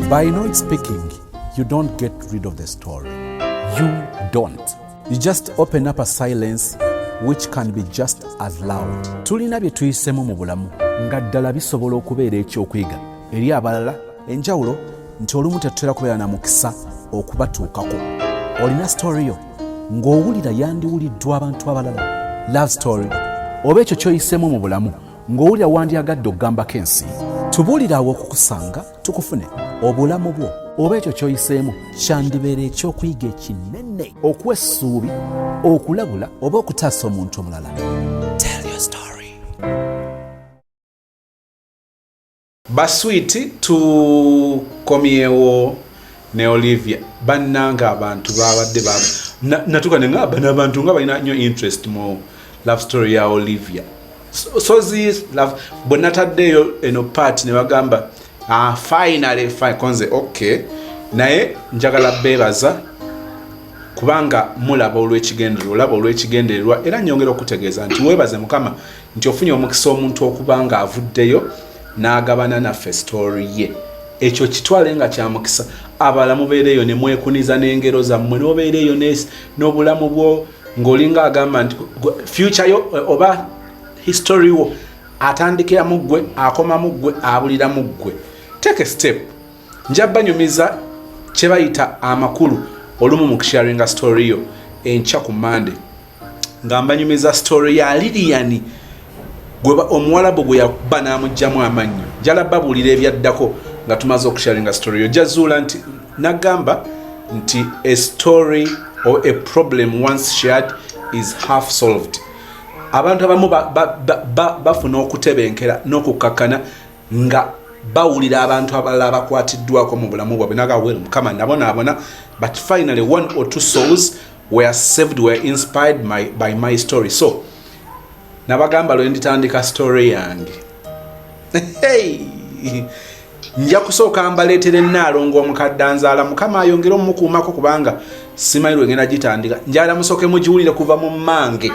By not speaking, you don't get rid of the story. You don't. You just open up a silence which can be just as loud. Tulina bye tuyisemu mu bulamu nga ddala bisobola okubeera eky'okwiga eri abalala. Enjawulo nti olumu tetutera kubeera na mukisa okubatuukako. Olina story yo ng'owulira yandiwuliddwa abantu abalala. Love story oba ekyo ky'oyisemu mu bulamu ng'owulira wandyagadde okugambako ensi. Tubuulira awo okukusanga tukufune. Obulamu bwo oba ekyo ky'oyiseemu kyandibeera ekyokuyiga ekinene, okuwa essuubi, okulabula oba okutaasa omuntu omulala. Tell your story. Baswiti tukomyewo ne Olivia bannanga abantu babadde natuka ne ngaba n'abantu nga balina nnyo interest mu love story ya Olivia. So this love bonataddeyo eno part ne bagamba finally konze okay naye njagala bebaza kubanga mulaba olw'ekigendererwa era nyongera okutegeeza nti webaze Mukama nti ofunye omukisa omuntu okubanga avuddeyo n'agabana naffe story ye. Ekyo kitwale nga kya mukisa. Abalamu mubeereyo ne mwekuniza n'engero zammwe n'obeereyo n'obulamu bwo ng'olinga agamba nti future yo oba history wo atandikira mu ggwe akoma mu ggwe abulira mu ggwe. Take a step. Njabba nyumiza kye bayita amakulu olumu mu kusharinga story yo enkya ku Monday ngamba nyumiza story ya Lilian gwe omuwalabu gwe yakuba n'amugyamu amannyo. Njala babulira ebyaddako nga tumaze okusharinga story yo. Jazuula nti nagamba nti a story or a problem once shared is half solved. Abantu abamu bafuna okutebenkera n'okukkakkana nga bawulira abantu abalala bakwatiddwako mu bulamu bwabwe nagawera Mukama nabona but finally one or two souls were saved, were inspired by my story. So nabagamba lwe nditandika story yange hey nja kusooka mbaleetere Nnaalongo omukadde anzaala Mukama ayongere omukuumako kubanga simanyi lwe ngenda gitandika. Njala musooke mugiwulire kuva mu mmange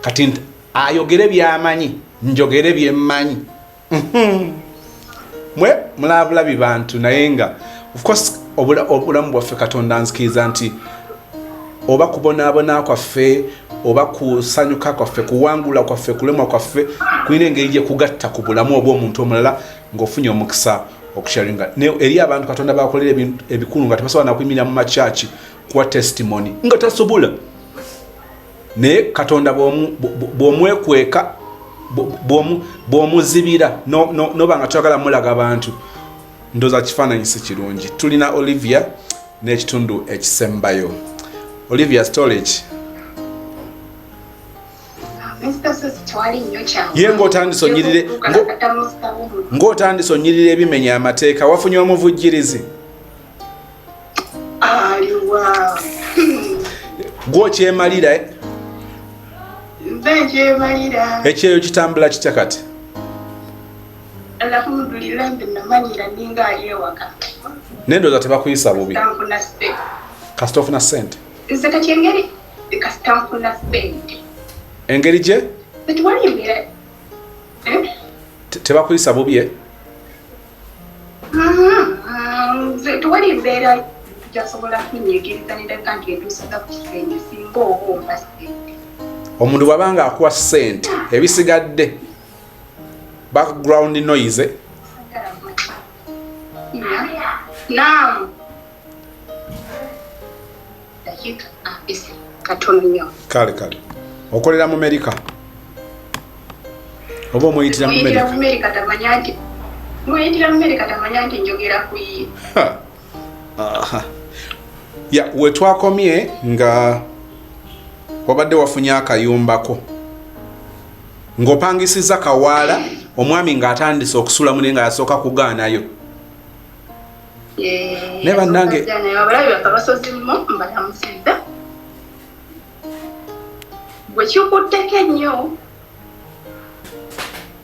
kati ayogere byamanyi njogere byemmanyi. Mwe mulabulabi bantu naye nga of course obulamu bwaffe Katonda nzikiriza nti oba kubonaabona kwaffe oba kusanyuka kwaffe kuwangula kwaffe kulemwa kwaffe kulina engeri gye kugatta ku bulamu obw'omuntu omulala ng'ofunye omukisa okusharinga eri abantu Katonda bakolera ebikulu nga tebasobola nakuyimirira mu machachi kuwa testimony nga tasobola naye Katonda bw'omwekweka bw'omuzibira noba nga twagala mulaga abantu ndoza kifaananyi si kirungi. Tulina Olivia n'ekitundu ekisembayo. Olivia storage ye ng'otandise onyirire ebimenya amateeka wafunye omuvujjirizi gw'okyemalira ekyeyo kitambula kitya kati? Nendoza tebakuyisa bubi kasita ofuna ssente engeri gye tebakuyisa bubi tewali mbeera gyasobola kunyigiriza nedaka nti etuusiza ku kisenge singa oba omba ssente. Omuntu bwabanga akuwa ssente ebisigadde background noise naam dakika apisi katono nnyo kale okolera mu America oba omuyitira mu America tamanya nti njogera ku ye ya wetwakomye nga wabadde wafunye akayumbako ng'opangisiza kawaala omwami ng'atandise okusula mune nga yasooka kugaanayo ne bannange abalabi bakabasozi mbalamusiza bwe kikutteko ennyo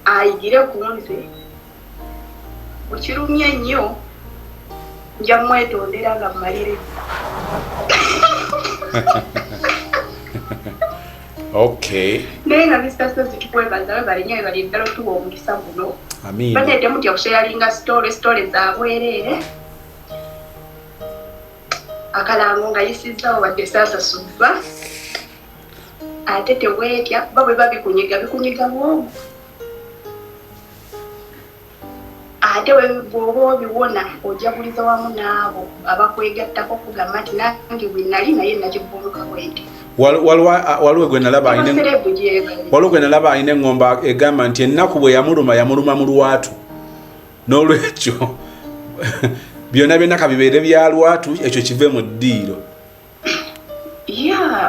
ayigire ku nze bwe kirumye ennyo nja mwetondera nga mmalire okay nenga bisasa zitukwebaza balinye bali ddala tuwa omukisa guno amin bane temu tya kusharinga story za bwerere akalango nga yisizzawo wadde saasasudwa ate teweetya babwe bikunyiga bwogo ate bw'oba obiwona ojaguliza wamu n'abo abakwegattako kugamba nti nange bwe nali naye nakivvuunuka bwenti waliwo gwe nalaba alina eŋŋomba egamba nti ennaku bwe yamuluma mu lwatu n'olwekyo byonna kabibeere bya lwatu ekyo kive mu ddiiro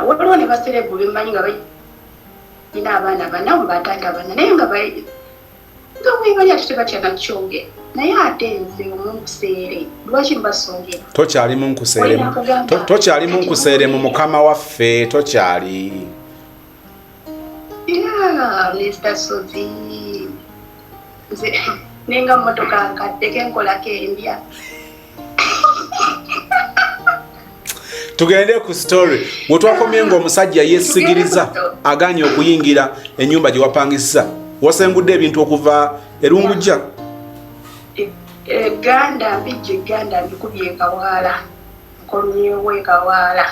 waliwo ne baserebu bemmanyi nga balina abaana bana mu batanda bana naye nga webali ate tebatyanakyoge naye ate nze omunkuseere lwaki mbasongera tokyali munkuseere mu mukama waffe tokyali Mr. Sozi nze nenga mmotoka nkaddeko enkolako embya tugende ku story wetwakomye ng'omusajja yeesigiriza aganye okuyingira ennyumba gye wapangisa wasengudde ebintu okuva erungujja eganda mbikubye ekawaala nkolunyewo ekawaala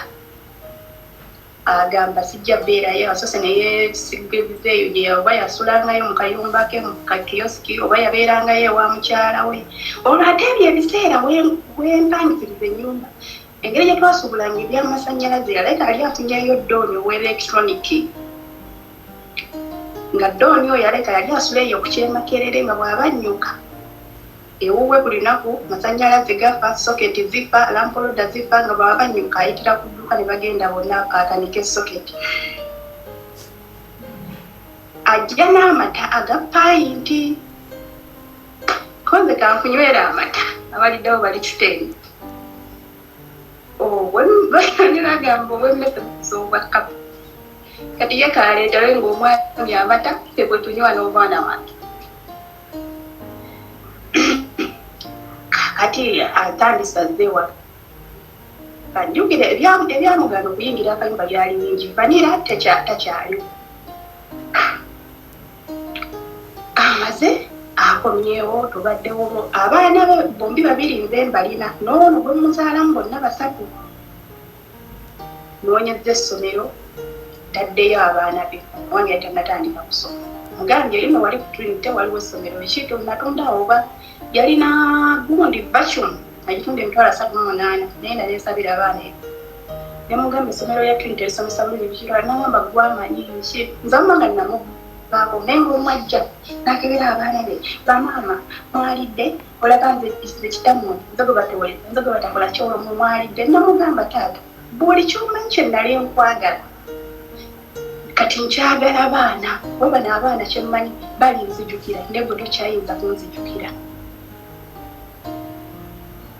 agamba sijja beerayo asose naye sigirizeeyo gye oba yasulangayo mu kayumba ke mu kakiyosiki oba yabeerangayo ewa mukyala we olwo ate ebyo ebiseera wempangikiriza ennyumba engeri gye twasubulanga ebyamasannyalaze yaleka ali afunyayo ddooni ow'electroniki nga ddooni oyo yaleka yali asula eyo ku kyemakerere nga bw'abannyuka ewuwe buli lunaku masannyalaze gafa soketi zifa lampoloda zifa nga bw'abannyuka ayitira ku dduuka ne bagenda bonna akakanike soketi ajja n'amata aga payinti konze kanfunywera amata abaliddewo bali kiteni nagamba owemmese obwakapa kati ye kaleetawe ng'omwami amata ffe bwe tunywa n'obwana wange kati atandisa zewa kanjukire ebyamugana okuyingira akayumba byali bingi vanira takyaliwo amaze akomyewo tubaddewo abaana be bombi babiri nze mbalina noono gwe muzaalamu bonna basatu noonyezza essomero taddeyo abaana be owange yatanatandika kusoma mugambye yino wali ku Trinity waliwo essomero ekito natondawo oba yalina gundi vacuum agitunda $38 naye nalesabira abaana ebyo nemugamba essomero lya Trinity lisomesa bulungi bikirala nagamba gwamanyi nzamma nga namubaako naye ngaomwajja nakebera abaana be bamaama mwalidde olaga nze kitammwe nze gwe batakola kyolomwe mwalidde namugamba taata buli kyomanyi kye nali nkwagala kati nkyagala abaana wabano abaana kyemmanyi bali nzijukira ndegwe tokyayinza kunzijukira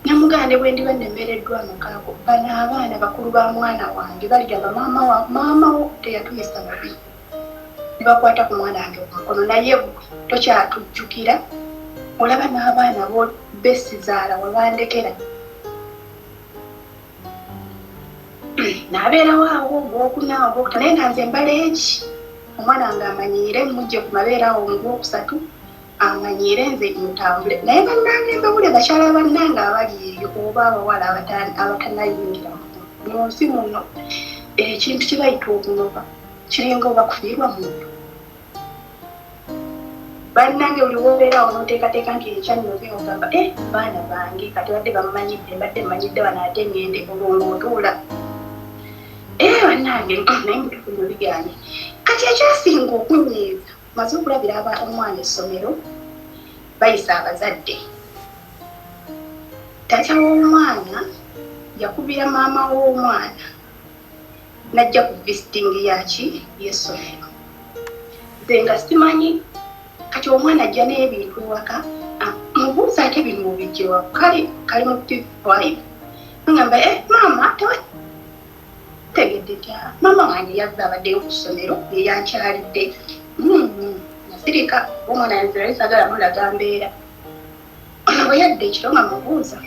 namugande bwe ndiba nemereddwa mukaako bano abaana bakulu ba mwana wange baligamba maama wo teyatuyisa babi nebakwata ku mwana wange kumukono naye tokyatujjukira olaba n'abaana bo besizaala wabandekera nabeerawo awo ogwokunaawo naye nga nze mbala eki omwana wange amanyiire mujje ku mabeere awo omugwokusatu amanyiire nze ntambule naye bannange mbawule bakyala bannange abali eyo oba abawala abatanayingira mu nsi muno ekintu kibayita okunoba kiringa oba kufiirwa muntu bannange buli wobeerawo noteekateeka nti ekyannyoze ogamba baana bange kati badde bamumanyidde mbadde mmanyidde bano ate ngende olwongootuula bannange naye mutufunyo biganye kati ekyasinga okunyiiza maze okulabira omwana essomero bayisa abazadde tata w'omwana yakubira maama w'omwana najja ku visitingi yaki y'essomero nze nga simanyi kati omwana ajja n'ebintu ewaka mubuuza ate bino obijjewa kali mu P5 ngamba maama tegedde tya maama wange yazza abaddeyo ku ssomero yeyankyalidde nasirika omwana yanzira sagala mulaga mbeera ono bwe yadde ekiro nga mubuuza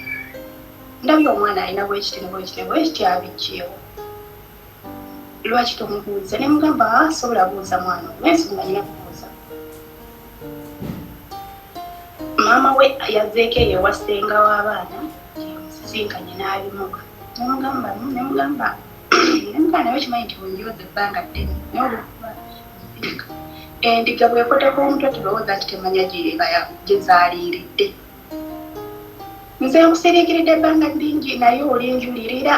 ndabye omwana alina bwekityabijeewo lwaki tomubuuza ne mugamba sobola buuza mwana nensi nganyina kubuuza maama we yazzeeko eyo ewa ssenga w'abaana musisinkanye n'abimuga nemugamba nemugamba naye okimanyi nti wenjoza ebbanga ddene endiga bwekoteko omutwe tulowooza nti temanya gye zaaliiridde. Nze nkusiriikiridde ebbanga lingi naye olinjulirira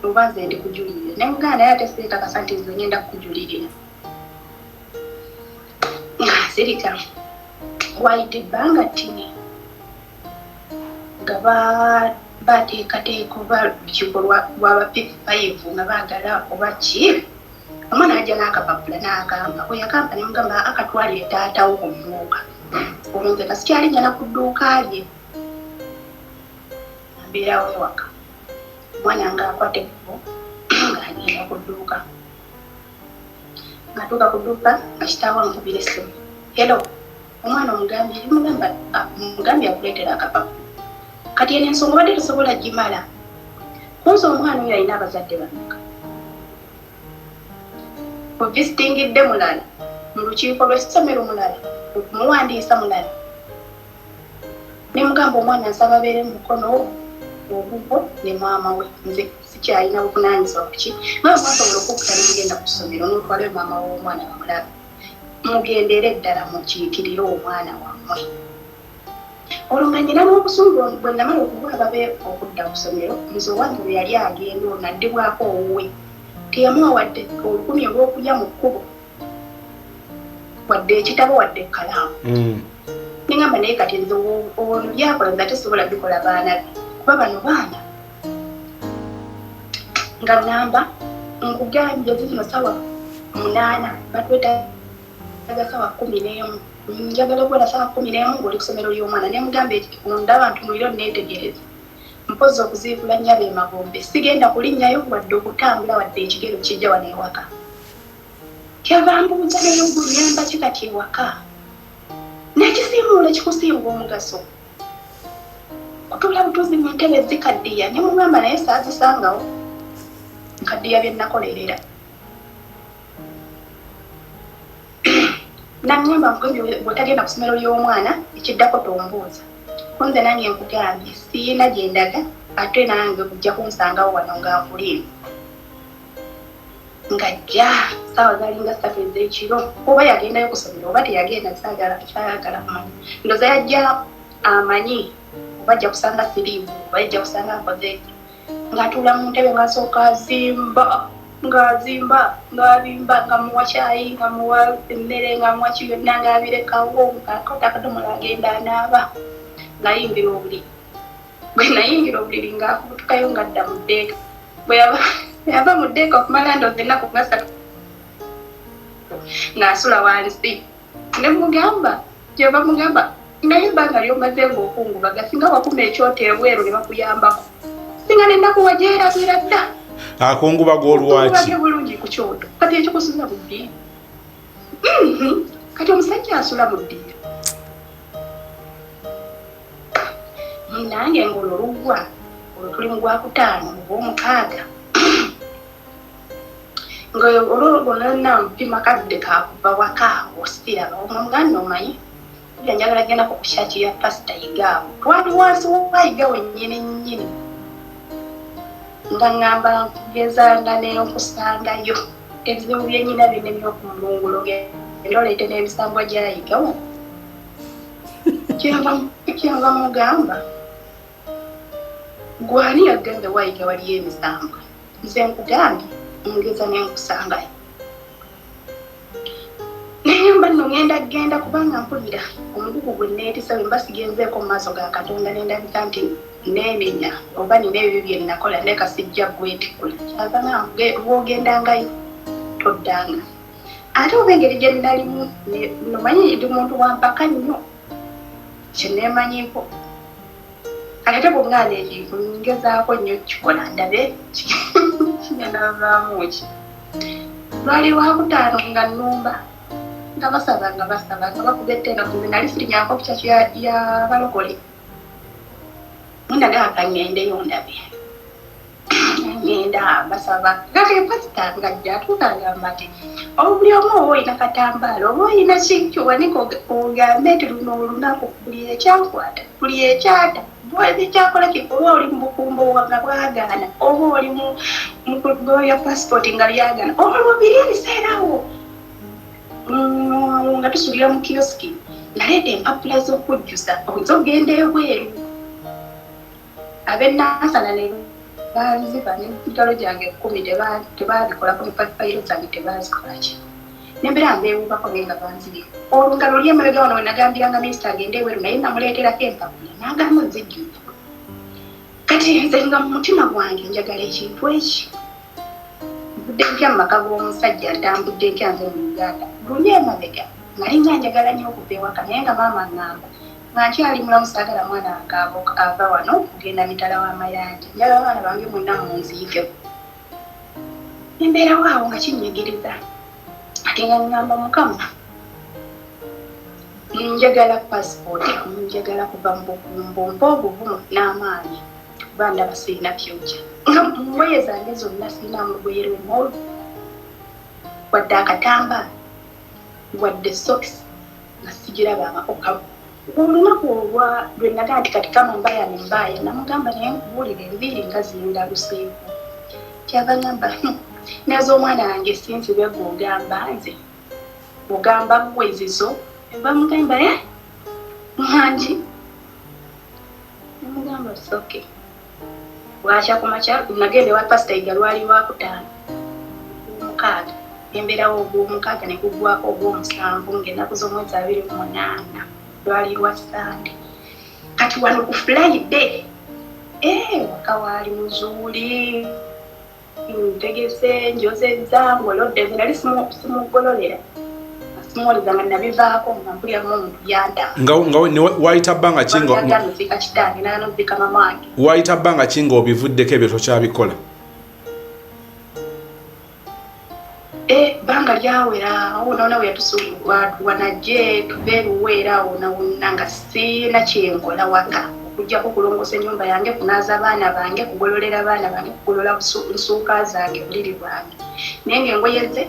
oba nze ndi kujulirira. Nemugamba naye ate seetakasa nti nze ngenda kukujulirira. Sirika wayita ebbanga ttini nga bateekateeka oba lukiiko lwaba P5 nga baagala oba ki. Omwana ajja n'akapapula n'agamba bwe yagamba nemugamba akatwalire taatawo ku dduuka. Olwo nze kasikyali njala ku dduuka lye ambeerawo ewaka. Omwana ng'akwata ekkubo ng'agenda ku dduuka. Ng'atuuka ku dduuka nga kitaawo ankubira essimu. Hello, omwana omugambye akuleetera akapapula. Kati eno ensonga obadde tosobola gimala. Kunze omwana oyo alina abazadde bameka. Ovisitingidde mulala, mu lukiiko lw'essomero mulala, okumuwandiisa mulala. Nemugamba omwana nsaba abeere mu mukono ogugwo ne maama we. Nze sikyalina buvunaanyizibwa ku ki. Naye mwasobola okukkuta ne mugenda ku ssomero n'otwalayo maama w'omwana bamulaba. Mugendere ddala mukiikirire omwana wammwe. Olwo nga nnyina n'obusungu bwe namala okubuula babe okudda ku ssomero, nze owange bwe yali agenda ono addibwako owuwe. Teyamuwa wadde olukumi olw'okulya mu kkubo, wadde ekitabo wadde ekkalaamu. Nengamba naye kati nze ono byakola nze ate sobola bikola baana be kuba bano baana. Nga ŋŋamba nkugambye zino sawa 8 batwetaaga sawa 11. Njagala okuwera sawa 11 ng'oli ku ssomero ly'omwana. Nemugamba ondaba ntunuulira onneetegereze. Mpozi okuziibula nnyaba emagombe. Sigenda kulinnyayo wadde okutambula wadde ekigero kijja wano ewaka. Kyava mbuuza naye oguyamba ki kati ewaka? Nekisiimuula kikusinga omugaso. Kutuula butuuzi mu ntebe zikaddiya. Nemugamba naye saazisangawo. Nkaddiya bye nakolerera. Namugamba nkugambye bw'otagenda ku ssomero ly'omwana ekiddako tombuuza. Kunze nange nkugambye siina gye ndaga ate nange kujja kunsangawo wano nga nkulimu. Ng'ajja ssaawa zalinga 3 ez'ekiro oba yagendayo ku ssomero oba teyagenda kyayagala kumanyi. Ndowooza yajja amanyi oba ajja kusanga siriivu oba yajja kusanga nkoze ng'atuula mu ntebe ng'asooka ng'abimba ng'amuwa kyayi ng'amuwa emmere ng'amuwa ki byonna ng'abirekawo ng'akota akadomola agenda anaaba. Nayimbira obuliri. Bwe nayingira obuliri ng'akubutukayo ng'adda mu ddeeka. Bwe yava mu ddeeka okumala ndowooza ennaku nga 3 ng'asula wansi. Ne mugamba gy'oba mugamba naye ebbanga ly'omaze ng'okungubaga singa wakuma ekyoto ebweru ne bakuyambako. Singa ne nnaku wagyerabira dda. Akungubaga olwaki? Okubage bulungi ku kyoto. Kati ekyo kusula mu ddiiro. Kati omusajja asula mu ddiiro. Nange ng'olulugwa olwo tuli mu Gwakutaano mu Gwomukaaga. Ng'olwo nonna mpima kadde kakuva waka osiraba omuganda omanyi njagala genda ku kushaki ya pasita Yigaawo. Twali wansi wayiga wennyini nnyini. Nga ŋŋamba nkugezanga n'okusangayo ebizibu byennyina bine by'okumulungulo genda oleete n'ebisambwa gy'ayigawo. Kyava mugamba gwani yagambe wayiga waliyo emisambwa. Nze nkugambye ngeza n'enkusangayo. Naye mba nno genda kubanga mpulira omugugu gwe neetisa bwe mba sigenzeeko mu maaso ga Katonda n'endabika nti neenenya oba nina ebyo bye nnakola ndeka sijja gwetikula. Kyava nange bw'ogendangayo toddanga. Ate oba engeri gye nnalimu nomanyi ndi muntu wa mpaka nnyo kye neemanyiiko. Ate bw'omwana ekintu ngezaako nnyo kikola ndabe kigenda vaamu ki. Lwali Lwakutaano nga nnumba nga basaba nga bakuba etteeka kunze nali sirinyanko ku kyaki ya balokole. Ndaga akangendeyo ndabe. Ngenda basaba kati pasita ngajja tukagamba nti buli omu oba olina katambaala oba olina kintu wanika ogambe nti luno olunaku buli ekyankwata buli ekyata bwezi kyakola kikolwa oli mu bukumbo nga bwagaana oba oli mu kugoya ya passport nga lyagaana olubiri ebiseerawo nga tusulira mu kioski naleeta empapula z'okujjusa zogenda ebweru ab'ennansana ne banziba n'emitalo gyange 10 tebabikolako mufayiro zange tebazikolaki nembera mbeewuubako naye nga banzibira olungalo ly'emabega wano we nagambiranga minisita agende ebweru naye namuleeterako empapula n'agamba nzijjuvu kati nze nga mu mutima gwange njagala ekintu eki mbudde ntya mu maka g'omusajja ntambudde ntya nze mu Uganda luli emabega nali nga njagala nnyo okuva ewaka naye nga maama ngamba nga nkyali mulamu saagala mwana wange ava wano okugenda mitala w'amayanja njagala abaana bange mwenna munziikeko nembeerawo awo nga kinnyigiriza ate nga ngamba mukama njagala passport njagala kuva mu bukumbo mpa obuvumu n'amaanyi kuba ndaba sirina fyuca nga ngoye zange zonna sirina lugoye lwemolu wadde akatamba wadde socks nga sigirabanga olunaku olwa lwe nagaa nti kati kama mbaya ne mbaya namugamba naye nkubuulira enviiri nga zindaluseeko kyava ngamba nazo omwana wange sinzibe gw'ogamba nze ogamba gwezizo bamugamba mwangi namugamba soke bwakya kumakya nagenda ewa pasita iga lwali lwakutaano omukaaga emberawo ogw'omukaaga ne gugwako ogw'omusanvu ng'ennaku z'omwezi 28 lwali lwa Sande kati wano ku Friday waka waali muzuuli ntegese njozezza ngolodde nali simugololera simuwoleza nga nabivaako nga mpuliramu omuntu yanda nga wayita bbanga ki nozika kitange nanozika mamange wayita bbanga ki ng'obivuddeko ebyo tokyabikola banga lyawera onoona we wanajje tubeeruweera wona nga sirina kyenkola waka okujjako kulongosa ennyumba yange kunaaza abaana bange kugololera abaana bange kugolola nsuuka zange buliri bwange naye ng'engoye ze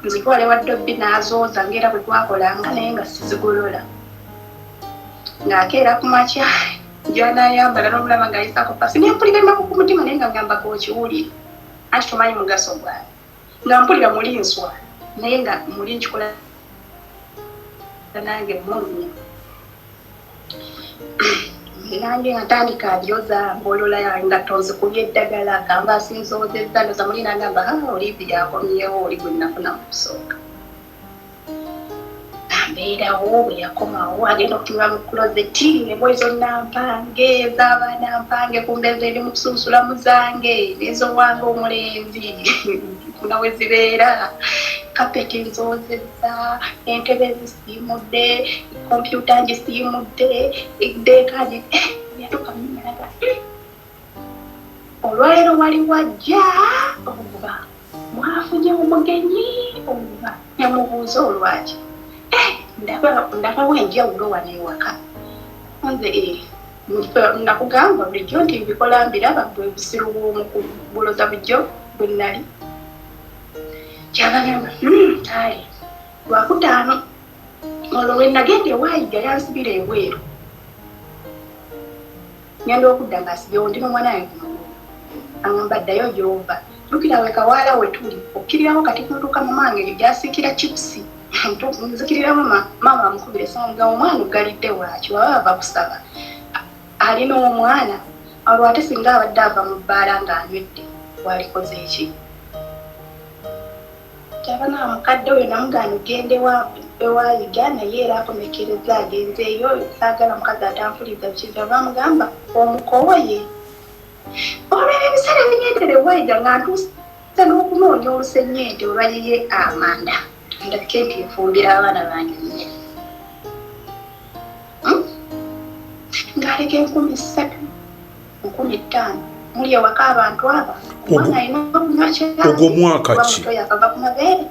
nzitwale wa ddobbi n'azooza ng'era bwe twakolanga naye nga sizigolola ng'akeera ku makya gyanayambala n'omulaba ng'ayisaako pasi nempulira ennaku ku mutima naye nga ngambako okiwulire anti tomanyi mugaso gwange nga mpulira muli nswa naye nga muli nkikola nange mulunye nange natandika abyoza mbolola nga tonzikubya eddagala gamba asinzoozezza ndoza muli nagamba olivi yakomyewo oli gwe nafuna mu kusooka ambeerawo bwe yakomawo agenda okutunula mu kulozeti embwe zonna mpange ez'abaana mpange kumbeeza eri mu kusunsulamu zange n'ezowange omulenzi funa we zibeera kapeti nzoozezza entebe ezisiimudde kompyuta ngisiimudde eddeekagi yatuka munyalaga olwaleero wali wajja obuba mwafunye omugenyi obuba yamubuuza olwaki ndabawo enjawulo wano ewaka nze nakugamba bulijjo nti mbikola mbiraba bwe busiru bw'omukubuloza bujjo bwe nnali kyabagamba ayi lwakutaano olwo lwe nagenda ewaayiga yansibira ebweru ngenda okudda ngaasigewo ndi n'omwana wange kumagulu agamba ddayo gy'ova tukira we kawaala we tuli okkirirawo kati kutuuka mamange eyo gyasiikira chipusi nzikiriramu maama amukubira esamugamba omwana ogalidde waaki waba ava kusaba alina omwana olwo ate singa abadde ava mu bbaala ng'anywedde walikoze eki kyabanga mukadde oyo namugaana ogende ewaayiga naye era akomekereza agenzeeyo saagala mukazi atanfuliza bukiza bamugamba omukooye olwebyo ebiseera ebinyendera ewaayiga nga ntuusa n'okunoonya olusennyente olwayiye amanda ndabike nti nfumbira abaana bange emmere ng'aleka 3,000 5,000 muli ewaka abantu aba omwana alina okunywa kyaki ogwo mwaka ki yakava ku mabeere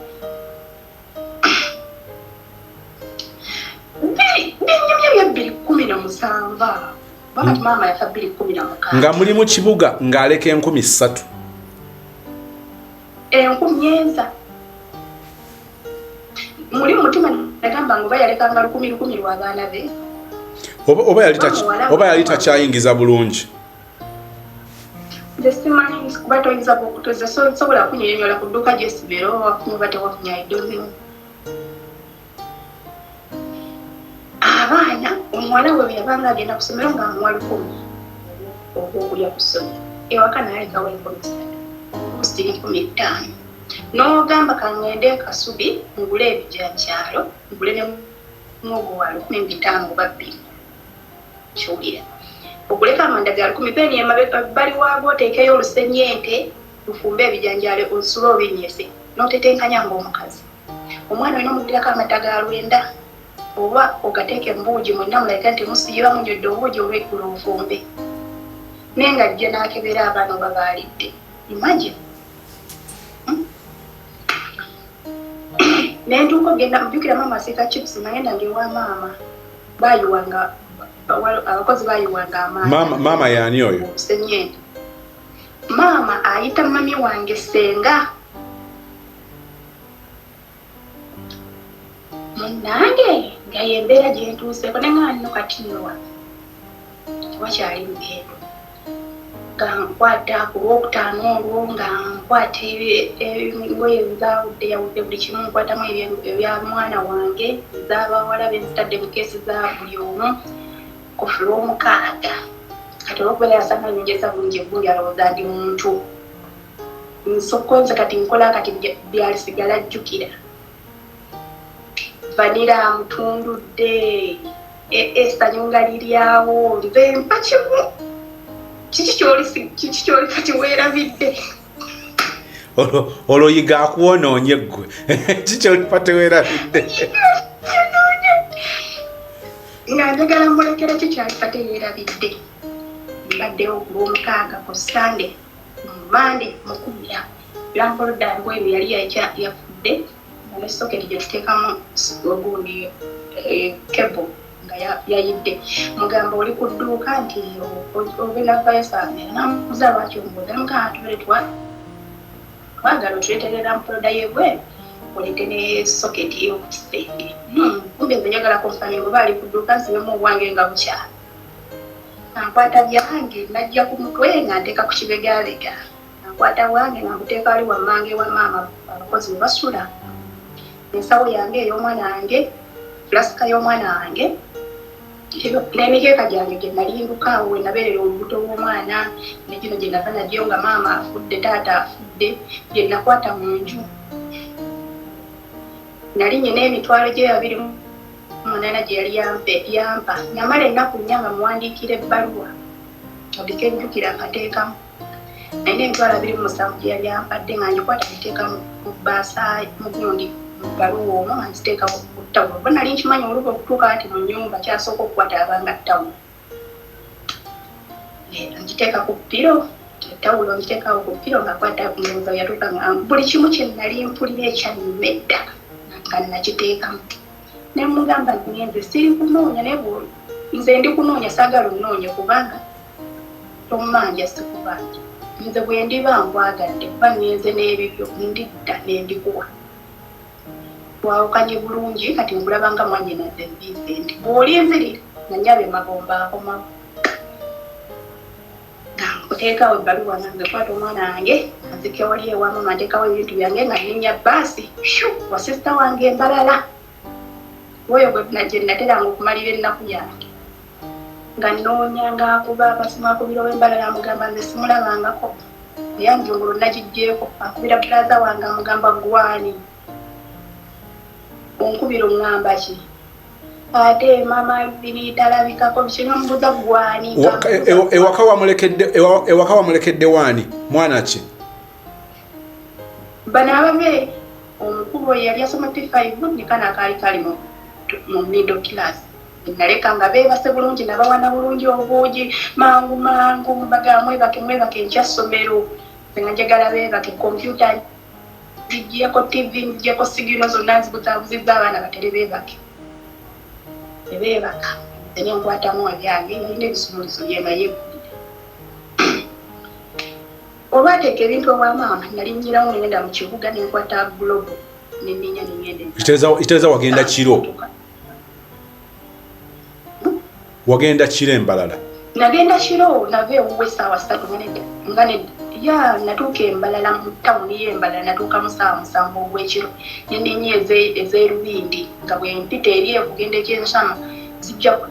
binyumya bya 2017 bakati maama yafa 2016 nga muli mu kibuga ng'aleka 3,000 enkumyeza muli mutima nagamba ngo bayalekanga 10,000 lw'abaana be oba yali takyayingiza bulungi simanyi kuba toyinza okutuuza sobola kunnyonnyola ku dduuka gyesibera oba wafunye oba tewafunye idonno. Abaana omuwala we bwe yabanga agenda ku ssomero nga muwa 10 ogw'okulya ku ssomero ewaka nayalekawo 15 n'ogamba kangende Kasubi ngule ebijanjaalo ngule ne mwogo wa 15 oba 2 kyowulira okuleka amandagala 10 peni emabega bali waago oteekeyo olusenyente lufumbe ebijanjaalo olusulo obinyese n'otetenkanya ng'omukazi omwana olina omugirako amadagala 9 oba ogateeke embuugi mwenna mulabika nti musiiba munywedde obuugi olw'eggulu obufumbe naye nga ajja n'akebera abaana oba baalidde imagine. Nentuuka ogenda mujjukira maama asiika chips nagenda ngewa maama bayiwanga abakozi bayiwanga amaanyi maama yaani oyo senyente maama ayita mami wange senga munange nga yembeera gye ntuuseeko ne nga nno katinwa wakyali lugendo nga nkwata ku lwokutaano olwo nga nkwata engoye ezawudde yawudde buli kimu nkwatamu ebya mwana wange ez'abawala benzitadde mu keesi za buli omu kofu lw'omukaaga kati olwokubeera yasanga nyongeza bulungi egundi alowooza ndi muntu nsokonze kati nkola kati byalisigala jjukira vanira mutundudde esanyunga liryawo nze mpa kimu kiki kyoli kati weerabidde oloyiga akuwonoonye ggwe kiki kyoli pa teweerabidde nga njagala mulekera kikyali pa teyeerabidde mbaddewo ku lw'omukaaga ku sande mumande mukumira lampolodangu ebyo yali yafudde nga nesokeri gye tuteekamu ogundi kebo nga yayidde mugamba oli ku dduuka nti ogenda vayosaamera namubuuza lwaki omubuuza mugamba tubere twagala otuleeterera mpoloda y'ebweru oleke ne soketi ey'okukisenge kumbe nze njagala konfamingo baali ku dduuka nsibemu obwange nga bukyala nankwata byange najja ku mutwe nga nteeka ku kibegabega nankwata bwange nga nkuteeka wali wammange wa maama abakozi we basula ensawo yange ey'omwana wange fulasika y'omwana wange n'emikeeka gyange gye nalinduka awo we nabeerera olubuto lw'omwana ne gino gye nava nagyo nga maama afudde taata afudde gye nakwata mu nju nali nyina emitwalo gye 28 gye yali yampa namala ennaku 4 nga muwandiikira ebbaluwa odika enjukira nkateekamu nalina emitwalo 27 gye yali yampadde nga ngikwata ngiteeka mu bbaasa mugundi baluwa omwo nga nziteeka ku ttawulo bo nali nkimanyi oluba okutuuka nti mu nnyumba kyasooka okukwata abanga ttawulo ngiteeka ku ppiro ettawulo ngiteekawo ku ppiro nga kwata ndowooza yatuuka nga buli kimu kye nali mpulira ekyannuma edda nga nakiteekamu ne mugamba nti siri kunoonya naye nze ndi kunoonya saagala onoonya kubanga tomanja sikubanja nze bwe ndiba nkwagadde kuba ngenze n'ebibyo ndidda nendikuwa twawukanye bulungi kati nkulaba nga mwanyina nze Vincent bw'olinzirira nanyaba emagomba akomawo nga nkuteekawo ebbaluwa nange kwata omwana wange anzike wali ewa mama nteekawo ebintu byange nga nninya bbaasi wa sisita wange embalala oyo gye nateranga okumalira ennaku yange nga nnoonya ng'akuba abasimu akubira ow'embalala amugamba nze simulabangako eyanjungulu nagijjeeko akubira bulaza wange amugamba gwani onkubira oŋŋamba ki ate mama biniitalabikako bikinomubuza gwani ewaka wamulekedde waani mwana ki bano ababe omukulu oyo yali asoma P5 nekana akaali kali mu middle class naleka nga beebase bulungi nabawana bulungi obuugi mangu mbaga mwebake enkyasomero nga njagala beebake kompyuta nziggyeko TV nziggyeko sigino zonna nzibuzabuzizza abaana batere beebake tebeebaka ene nkwatamu ebyange nalina ebisumuluzo byenaye oba ateeka ebintu owamaama nali nnyirawo nengenda mu kibuga nenkwata gulobo nenninya nengende kitegeeza wagenda kiro wagenda Kirembalala nagenda kiro nave uwe sawa 3 ngane ya natuuka Embalala mu tawuni y'Embalala natuuka mu ssaawa 7 ogw'ekiro n'ennyezi ez'erubindi nga bwe mpita eri okugenda ekyensama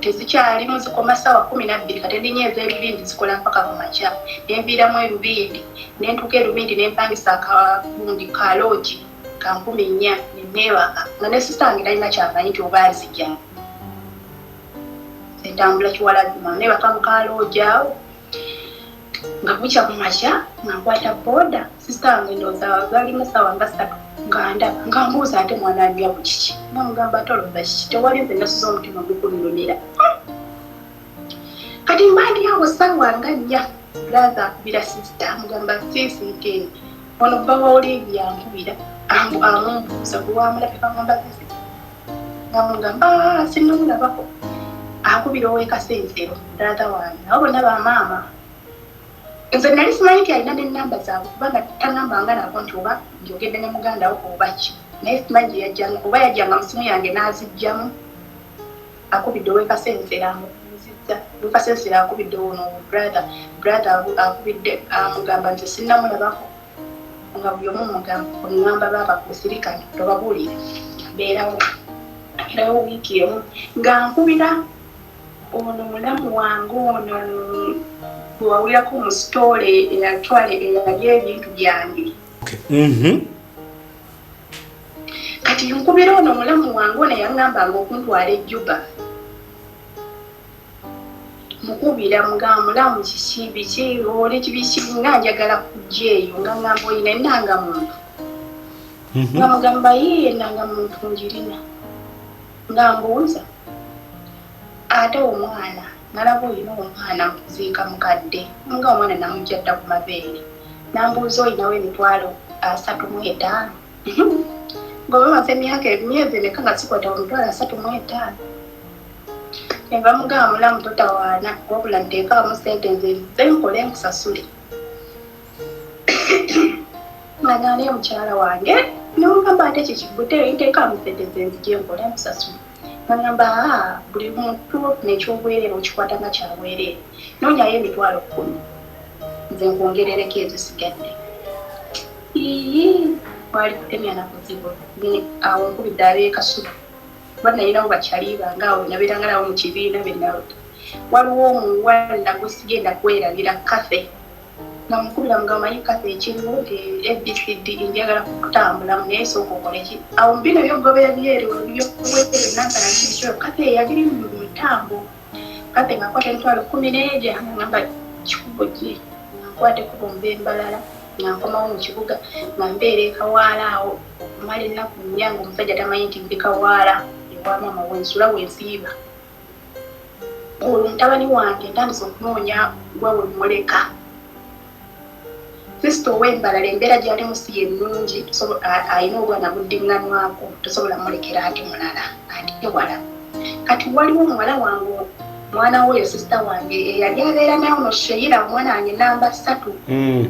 tezikyalimu zikoma ssaawa 12 kati ennyezi ez'erubindi zikola mpaka ku makya nenviiramu erubindi nentuuka erubindi nempangisa akagundi ka loogi ka 4,000 nenneebaka nga ne sistange talina kyamanyi nti oba nzija entambula kiwalazima neebaka mu ka loogi awo nga bukya ku makya nga nkwata booda sistange ndowooza zalimu ssaawa nga 3 nga mbuuza ate mwana alya ku kiki namugamba tolooza kiki tewali nze nasuza omutima gukunnumira kati mbandi awo ssaawa nga 4 brother akubira sisita amugamba sisi nkeni ono bba wa Olivia ankubira amumbuuza gwe wamulabika ngamba sisi ngamugamba sinnamulabako akubira ow'ekasensero brother wange abo bonna bamaama nze nali simanyi nti alina n'ennamba zaabwe kubanga tangambanga nabo nti oba njogedde ne muganda wo oba ki naye simanyi yajjanga oba yajjanga mu simu yange n'azijjamu akubidde ow'ekasensero amuzizza ow'ekasensero akubidde ono brother akubidde amugamba nti sinnamulabako nga buli omu mugamba ongamba baaba kusirikani tobabuulire mbeerawo erawo wiiki emu nga nkubira ono mulamu wange ono wawulirako mu sitole eyatwale eyali ebintu byange kati nkubira ono mulamu wange ono yaŋŋambanga okuntwala ejjuba mukubira mugamba mulamu kiki biki ole kibiki nga njagala kujja eyo nga ŋŋamba oyina ennangamuntu nga mugamba ye ennangamuntu njirina nga mbuuza ate omwana nalaba oyina omwana mukuziika mukadde nga omwana namujja dda ku mabeere nambuuza oyinawo emitwalo 35 ngoba maze emyezi emeka nga sikwata emitwalo 35 enva mugamba mulamu totawaana wabula nteekaamu sente nze nkole nkusasule nga naani omukyala wange nomugamba ate kikigute nteekaamu sente nze nzije nkole nkusasule ngamba buli muntu n'ekyobwereere okikwata nga kyabwereere noonyayo emitwalo 10 nze nkwongerereko ezisigadde wali kutemya nakuzibu awo nkubidde ab'ekasubi banayinawo bakyalibanga awo nabeeranga nawo mu kibiina benalota waliwo omuwala nagusigenda kwerabira kafe nga mukubira mugamanyi kafe ekiriwo nti abcd njagala kutambulamu naye sooka okoleki awo mbino byogobebyeru nankanankibikyo kafe eyagiri mu mutambo kafe ngakwata emitwalo 10 ngamba kikubo ki nankwate kuba omuba Embalala nga nkomawo mu kibuga nga mbeera ekawaala awo mala ennaku nnyanga omusajja tamanyi nti ndi kawaala ewa maama wensula wensiiba olwo mutabani wange ntandisa okunoonya gwawe muleka Kristo ow'Embalala embeera gy'alimu si ennungi alina obwana buddiŋŋanwako tosobola mulekera ati mulala ate wala kati waliwo omuwala wange mwana woyo sisita wange eyali abeera nawe no Sheira omwana wange namba 3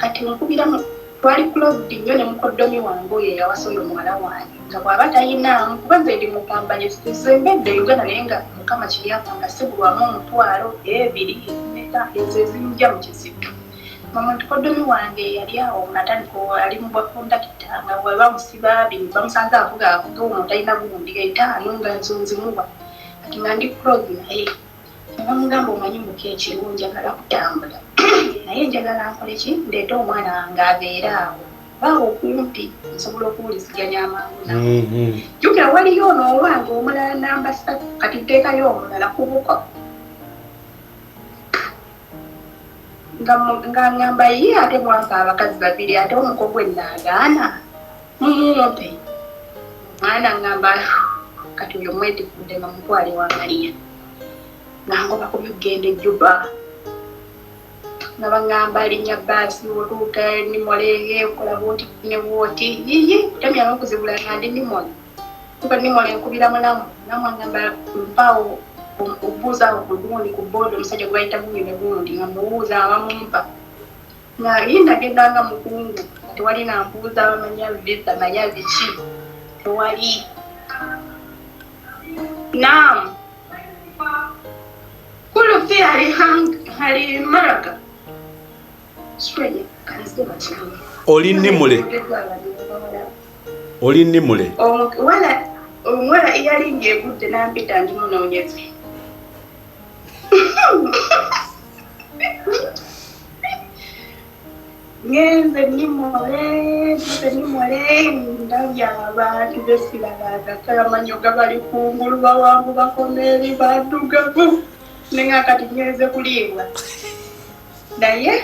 kati nkubiramu twali kulodi nnyo ne mukoddomi wange oyo eyawasa oyo omuwala wange nga bw'aba tayinaamu kuba nze ndi mupambanye zembedde Uganda naye nga Mukama kiryapanga sibulwamu omutwalo 2 ezo ezinja mu kizito mukoddomi wange yali awo natandika ali mu bwakondakita nga bwe bamusiba bamusanze avuga ono talina gundi 5 nga nzunzimuwa kati nga ndi kulodi naye bamugamba omanyi muki ekiriwo njagala kutambula naye njagala nkole ki ndeeta omwana wange abeera awo baawo okumpi nsobola okuwuliziganya amangu nawe jjukira waliyo ono owange omulala namba 3 kati nteekayo omulala kubuko nga ngamba ye ate mwampa abakazi 2 ate omukogwe naagaana mumumpe mwana ngamba kati oyo mwetikudde nga mutwale wa Mariya nangoba kubigenda ejjuba nga baŋŋamba linnya bbaasi otuuka nimolege okola bwoti ne bwoti yiyi kutamya n'okuzibula nga ndi nimole tuka nimole nkubira mulamu namwangamba mpaawo obuuza awo ku gundi ku booda omusajja gwe bayita gundi ne gundi nga mubuuza abamumpa nga ye nagendanga mukungu tewali nambuuza abamanya visa manya biki tewali naam Muti hari maraga. Swenya kanzde bachanga. Oli nimule. Wala omwala iyali ngegudde nampita ndi munoonyeze. Ngenze nimule ndabya abantu besiraga kalamanyo gabali kungulu bawangu bakomeri badugavu nenga kati nyeze kuliibwa naye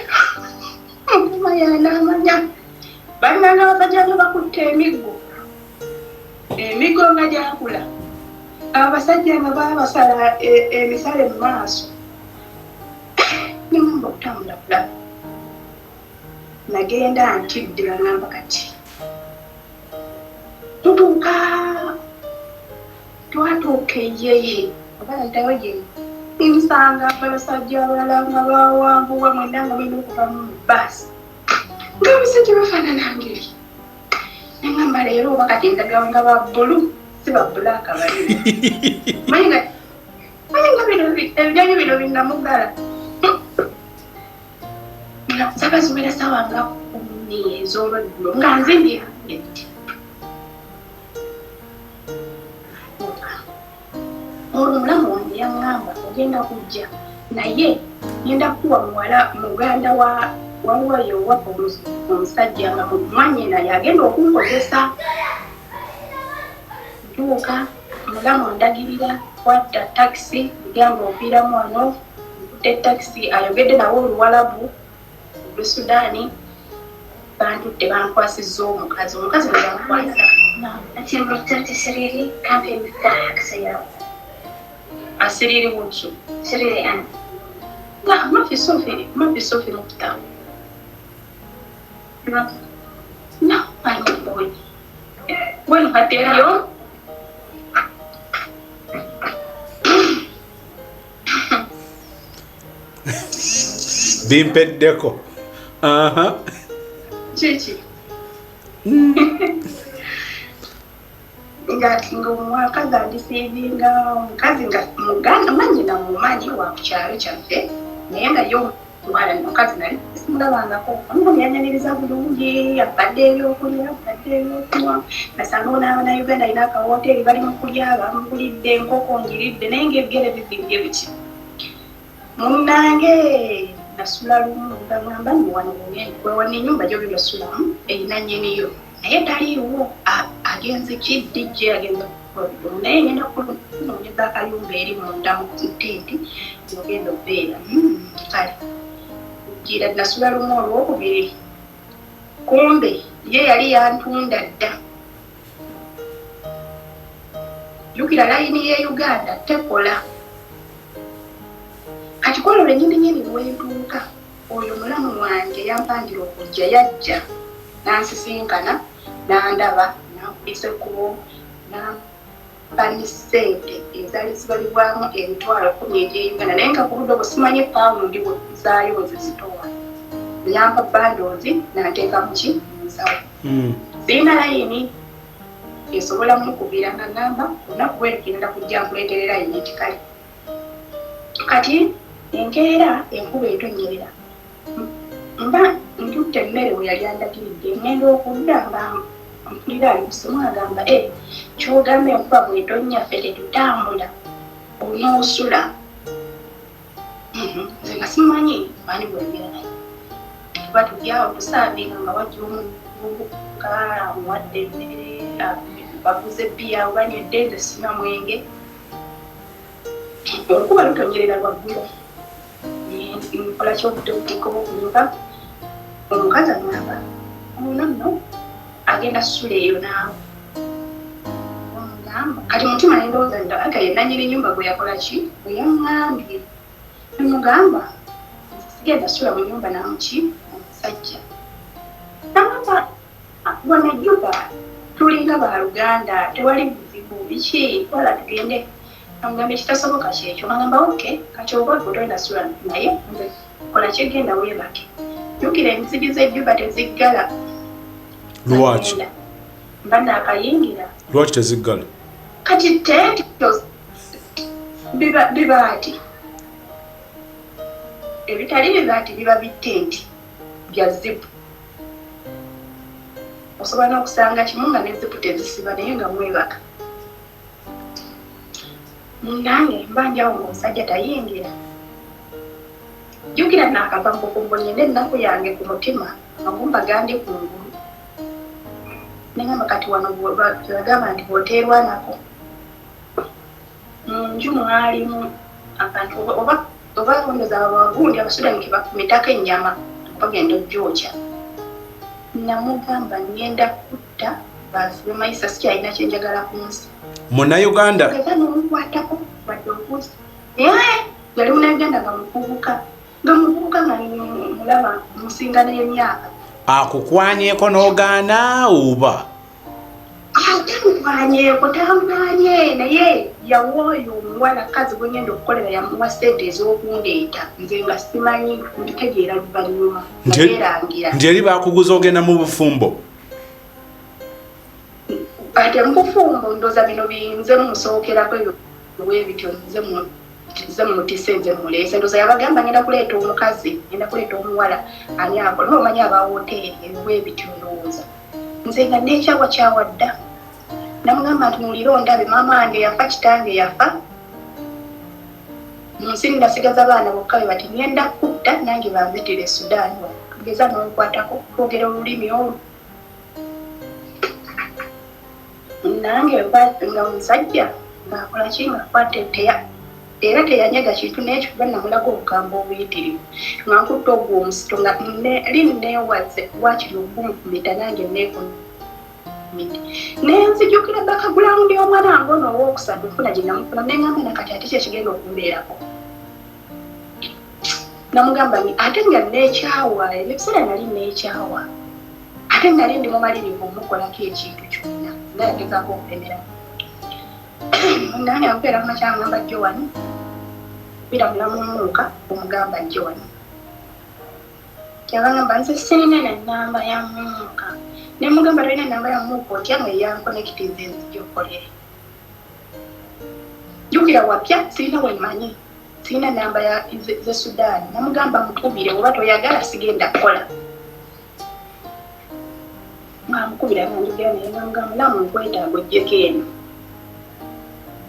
okuma yanamanya banana bakajanga bakutte emigo nga gyakula abasajja nga babasala emisale mu maaso nimamba okutambula kulaba nagenda ntidde bagamba kati twatuuka eyeye obaayitawo gye nsanga abasajja abalala nga bawanvuwa mwenda nga balina okuva mu baasi ng'abasajja bafaanana ngeri nengamba leero oba kati ndagawa nga babbulu si babbulaaka balimu manyi nga ebijjanyo bino binnamugala saka ziwera sawa nga 10 ez'olweggulo nga nzimbye olwo omulamu wange yaŋŋamba ogenda kujja naye ngenda kuwa muganda waliwayo owapa omusajja nga mumanyina yagenda okunkozesa ntuuka omulamu ondagirira kwatta takisi ngamba oviiramu wano nkutte takisi ayogedde nawe oluwalabu Sudaani bantutte bankwasizza omukazi nebankwasa ati murtati siriri kampe miftaha sayara asiriri wonso siriri ana لا ما في صوفي مقطع لا ما يقول وين هاتي اليوم Bimpedeko. Aha. Chichi. Nga mwaka ndisivinga mukazi nga muganda manyi na mumanyi wa kukyalo kyaffe naye nga yo mwana mukazi nali simulabangako omuntu yanyaniriza bulungi abadde ebyokulya abadde ebyokunywa nasanga n'abaana Uganda alina akawoteri bali mu kulya bamugulidde enkoko ngiridde naye ng'ebigere bivimbye biki munnange nasula lumu ngamba ni wano wano ennyumba gyo byosulamu erina nnyiniyo naye taliiwo agenze kiddijje agenza kukolera naye ngenda kunoonyeza akayumba eri munda mu tenti ogenda obeera kale gira nasula lumu olwokubiri kumbe ye yali yantunda dda jjukira layini ye Uganda tekola kati kwolwo lwennyini lwentuuka oyo mulamu wange yampangira okujja yajja nansisinkana nandaba nampisa ekkubo nampa ne ssente ezaali zibalibwamu emitwalo 10 egy'Uganda naye nga ku budde obwo simanyi pawundi zaayo wezizitowa yampa bandozi nanteeka muki munsawo sirina layini esobola mukubira nga ngamba olunaku bwerugenda kujja nkuleeterera layini ekikale kati enkeera enkuba etonyerera mba ntutte emmere we yali andagiridde ngenda okudda nga mpulira ali kusimu agamba kyogamba enkuba bwetonya ffe tetutambula onoosula nze nga simanyi mani bwegera naye tuba tujyawo tusaavinga nga wajja omuvubuka amuwadde emmere baguze bbiya obanywedde nze sima mwenge olukuba lutonyerera lwaggulu nkola kyobudde obutiko bwokunyuka omukazi agamba nonno agenda ssula eyo naawe omugamba kati mutima nendowooza ndaga ye nannyini nyumba gwe yakola ki bwe yaŋŋambye nemugamba sigenda ssula mu nyumba namuki omusajja nagamba wano ejjuba tulinga baluganda tewali buzibu biki wala tugende namugamba ekitasoboka kyekyo nagamba oke kati oba otolina ssula naye nze kola kyegenda weebake jjukira enzigi z'ejjuba teziggala lwaki mba naakayingira lwaki teziggala kati tento bibaati ebitali bibaati biba bitenti bya zipu osobola n'okusanga kimu nga ne zipu tezisiba naye nga mwebaka nange mba njawo ng'omusajja tayingira jjukira naakava mbukumbonye n'ennaku yange ku mutima amagumba gandi ku ngulu nengamba kati wano bagamba nti bw'oteerwanako mu nju mwalimu abantu oba ondoza abagundi abasudanike bakumitako ennyama bagenda ogyokya namugamba ngenda kutta basibe mayisa sikyalina kyenjagala ku nsi Munnayuganda eza nomukwatako badde okusi yali munnayuganda nga muvubuka nga mulaba musinga n'emyaka akukwanyeko n'ogaana oba tamuganye naye yawooyo omuwala kazi gwe ngenda okukolera yamuwa sente ez'okundeeta nze nga simanyi nditegeera luvannyuma nayerangira nti eri bakuguza ogenda mu bufumbo ate mubufumbo ndoza bino binze mumusookerako webityo nze mumutise nze muleese ndoza yabagamba ngenda kuleeta omukazi ngenda kuleeta omuwala ani akola nomanyi aba woteeri webityo ndowooza nze nga nekyawa kyawadda namugamba nti muliro ndabe maama wange yafa kitange yafa munsi ndasigaza abaana bokka be bati ngenda kutta nange banzitire Sudaani tugeza n'okwatako twogera olulimi olwo nange nga omusajja ng'akola ki nga kwateteya era teyanyaga kintu n'ekyo kuba namulaga obukamba obuyitirivu nga nkutta ogwo omusito nga lini neewaze wakiri okumufumita nange neekumiti nenzijukira bakagulawundi y'omwana wange ono owookusatu nfuna gye namufuna neŋŋamba nakati ate kyekigenda okumbeerako namugamba ate nga neekyawa ebiseera nali neekyawa ate nali ndi mumalirivu omukolako ekintu kyonna nga yagezaako okutemera nani ampeera kumakyangamba jjo wano bira mulamu muuka omugamba jjo wano kyabagamba nze sirina nannamba ya muuka nemugamba tolina namba ya muuka otya nga eyankonekitize nzijjokolere jjukira wapya sirina wemanyi sirina namba ze Sudaani namugamba mukubire oba toyagala sigenda kukola mukubira nanjogera naye namugamba namu nkwetaaga ojjeko eno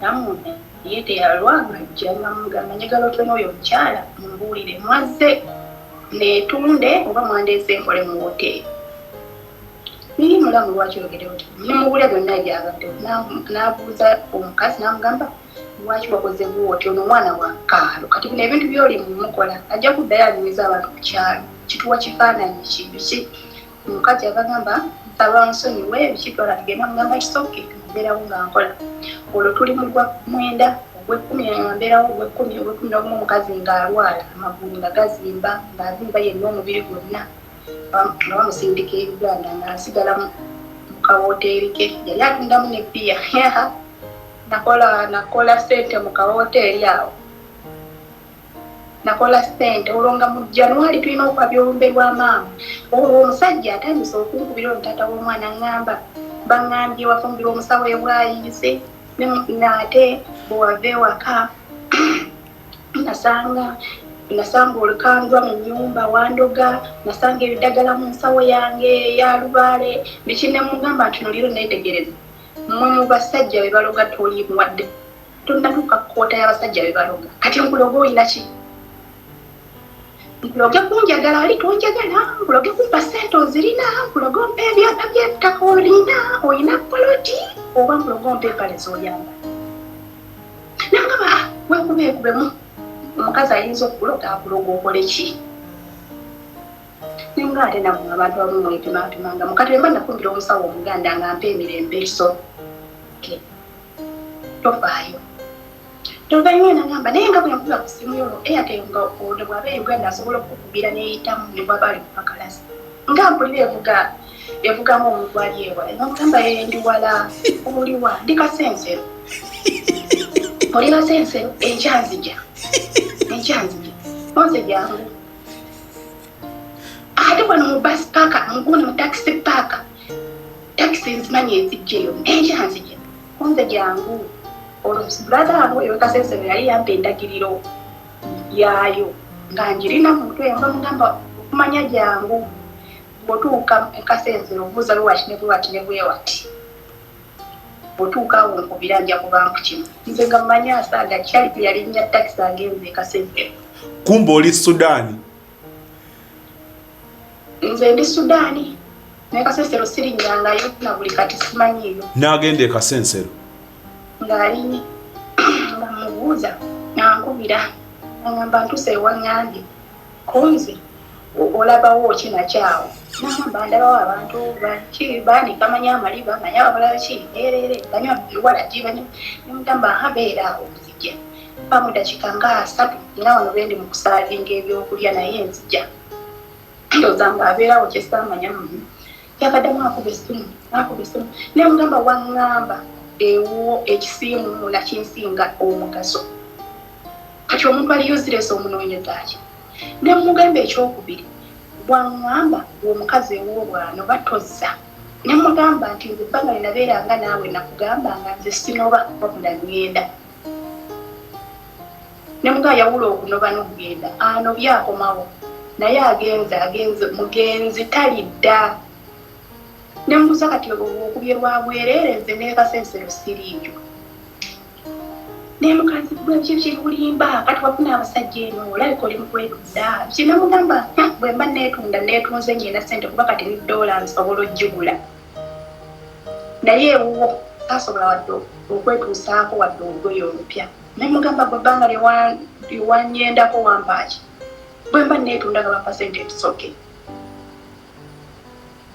namunne ye teyalwanga jja namugamba njagala otwena oyo omukyala mumbuulire mwazze neetunde oba mwandeese enkole mu woteeri niri mulamu lwaki oyogere oti nimubulya byonna ebyagadde n'abuuza omukazi namugamba lwaki wakoze bwoti ono omwana wa kaalo kati bino ebintu byoli mumukola ajja kuddayo anyumiza abantu ku kyalo kituwa kifaananyi kibiki omukazi yabagamba nsaba nsonyiwe ebikitwala tugenda mugamba kisooke mbeerawo nga nkola olwo tuli mu gwa 9 ogw'ekkumi mbeerawo ogw'ekkumi n'ogumu omukazi ng'alwala amagulu nga gazimba ng'azimba yenna omubiri gwonna nga bamusindika e Uganda ng'asigala mu kawoteeri ke yali atundamu ne bbiya nakola sente mu kawoteeri awo nakola sente olwo nga mu January tulina okwabya olumbe lwa maama olwo omusajja atandise okunkubira omutata w'omwana ngamba baŋŋambye wafumbira omusawo ebwayiise naate bwewava ewaka nasanga olukanzwa mu nnyumba wandoga nasanga ebidagala mu nsawo yange eya lubaale biki ne mugamba nti noliro neetegereza mmwe mu basajja be baloga toli muwadde tonnatuuka kkoota y'abasajja be baloga kati nkuloga oyina ki nkuloge kunjagala ali tonjagala nkuloge kumpa sente ozirina nkuloge ompa ebyapa by'ettaka oyina poloti oba nkuloge ompa empale z'oyamba nangaba wekubeekubemu omukazi ayinza okukuloga akuloga okole ki ninga ate namwe abantu abamu mwepimapimanga mukati mba nafumbira omusawo omuganda nga mpa emirembe tofaayo toluvannyuma nagamba naye nga bwenkuba ku ssimu yo Airtel nga ono bw'aba Uganda asobola okukubira neeyitamu ne bw'aba ali ku pakalasi nga mpulira evugamu omuntu ali ewala namugamba ndi wala obuliwa ndi Kasensero oli Kasensero enkyanzija onze jangu ate wano mu bus paaka muguni mu taxi paaka taxi nzimanyi ezijjeyo enkyanzija onze jangu olwo brother wange ewe Kasensero yali yampa endagiriro yaayo nga njirina mu mutwe nga mugamba okumanya jangu bw'otuuka ekasensero obuuza lwaki ne bwewati bw'otuuka awo nkubira nja kuba nkukino nze nga mmanya asanga kyali yalinnya takisi agenze ekasensero. Kumba oli Sudaani? Nze ndi Sudaani naye kasensero sirinyangayo na buli kati simanyiiyo. N'agenda e Kasensero ng'alinye nga mubuuza nankubira ngamba ntuse ewaŋŋambye kunze olabawo kinakyawo nagamba ndabawo abantu baanika manyi amaliba manyi abalala ki erere banywa walagi nemugamba habeera awo nzija bamu dakika nga 3 nga wano bendi mu kusaavinga ebyokulya naye nzija ndoza nga abeerawo kyesamanya yakaddamu akuba essimu nemugamba waŋŋamba ewo ekisiimu nakinsinga omugaso kati omuntu ali useless omunoonyezaki nemugamba ekyokubiri bwaŋŋamba omukazi ew'obwano batozza nemugamba nti nze ebbanga linabeeranga naawe nakugamba nga nze sinoba wabula ngenda nemuga yawula okunoba n'okugenda ano byakomawo naye agenze mugenzi talidda nembuuza kati okubye lwabwereere nze n'ekasensero siriiyo nemukazi bwekikulimba kati wafuna abasajja eno olabika oli mukwetudda kinamugamba bwe mba neetunze nyina ssente kuba kati $1 nsobola ogigula naye ewuwo asobola wadde okwetuusaako wadde olugoye olupya nemugamba bwe bbanga lyewannyendako wampaaki bwe mba neetunda nga bampa ssente tusoke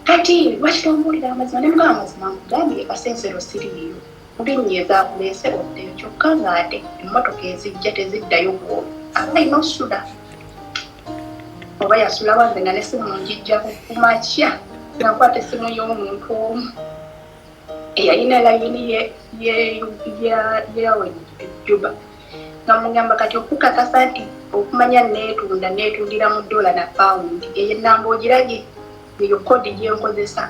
kati lwaki tombuulira amazima nemugamba amazima nkugambye kasensero siriiyo mulinnyeza kuleese oddeyo kyokka ng'ate emmotoka ezijja teziddayo bwobi aba alina osula oba yasula wanze nga n'essimu njijja kumakya nakwata essimu y'omuntu omu eyalina layini yawe ejjuba nga mugamba kati okukakasa nti okumanya neetundira mu $1 na £, eyo ennamba ogirage eyo kodi gyenkozesa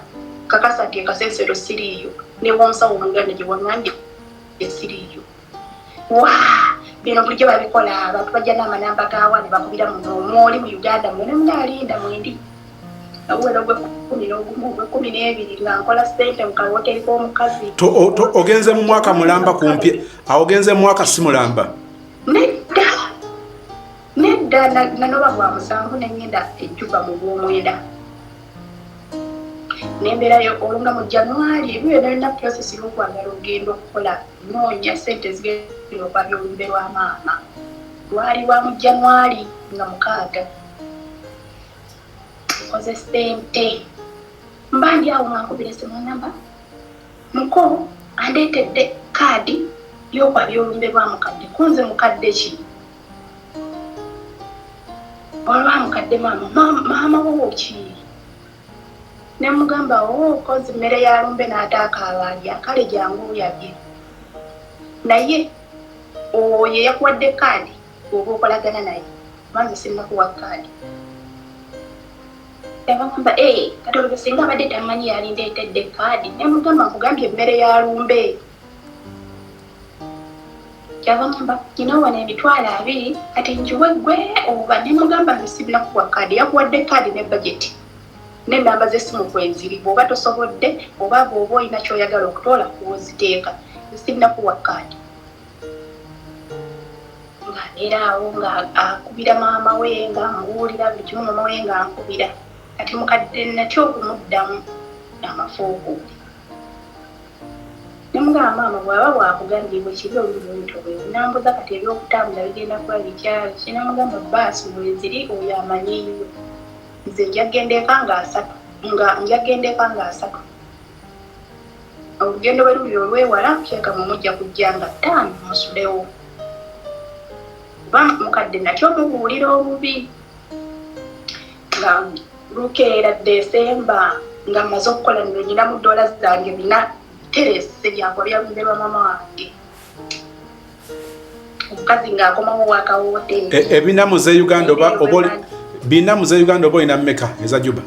kakasa nti ekasensero siriiyo newomusawo omuganda gye waŋŋambye esiriiyo bino bulijjo babikola abantu bajja n'amanamba gawa ne bakubira muno omwoli mu Uganda mwene munaalinda mwendi awuwera ogw'ekumi n'ebiri nga nkola ssente mu kawoteri k'omukazi. Ogenze mu mwaka mulamba kumpye awo ogenze mu mwaka si mulamba? Nedda nanoba bwa musanvu neŋŋenda ejjuba mu Bwomwenda nemberayo olunga mu January ebyo nalina process y'okwagala ogenda okukola noonya ssente zigenda okwabya olumbe lwa maama lwali lwa mu January nga 6 nkoze ssente mba ndi awo ngankubira essimu namba muko andeetedde kaadi y'okwabya olumbe lwa mukadde kunze mukadde ki olwa mukadde maama wo ki nemugamba kozi mmere ya lumbe n'ataaka abalya kale jangu oyabye naye oyo yakuwadde kaadi oba okolagana naye manze sinnakuwa kaadi yabagamba kati olwo singa abadde tamanyi yalindeetedde kaadi nemugamba nkugambye emmere ya lumbe kyabagamba nyina wana emitwalo 2 kati njiwe gwe oba nemugamba nze sinnakuwa kaadi yakuwadde kaadi ne bajeti n'ennamba z'essimu kwenziri bw'oba tosobodde oba bw'oba olina ky'oyagala okutoola kwoziteeka sinnakuwa kaadi ng'abeera awo ng'akubira maama we ng'amubuulira buli kimu maama we ng'ankubira kati mukadde natya okumuddamu amafuukuuli nemugamba maama bw'aba bwakugambibwe kibi oluluntobe nambuza kati ebyokutambula bigenda kuba bikyali kinamugamba baasi mweziri oyo amanyiiyo nze njagendeka nga 3 olugendo bwe luli olwewala kyeka mumujja kujja nga 5 musulewo kuba mukadde natyo omubuulira obubi nga lukeera Desemba nga mmaze okukola nyina mu $4 zange 4 terese byakolya lumbe lwa mama wange omukazi ng'akomawo wakawooteri ebina mu ze Uganda bina mu ze Uganda oba olina mmeka eza Juba?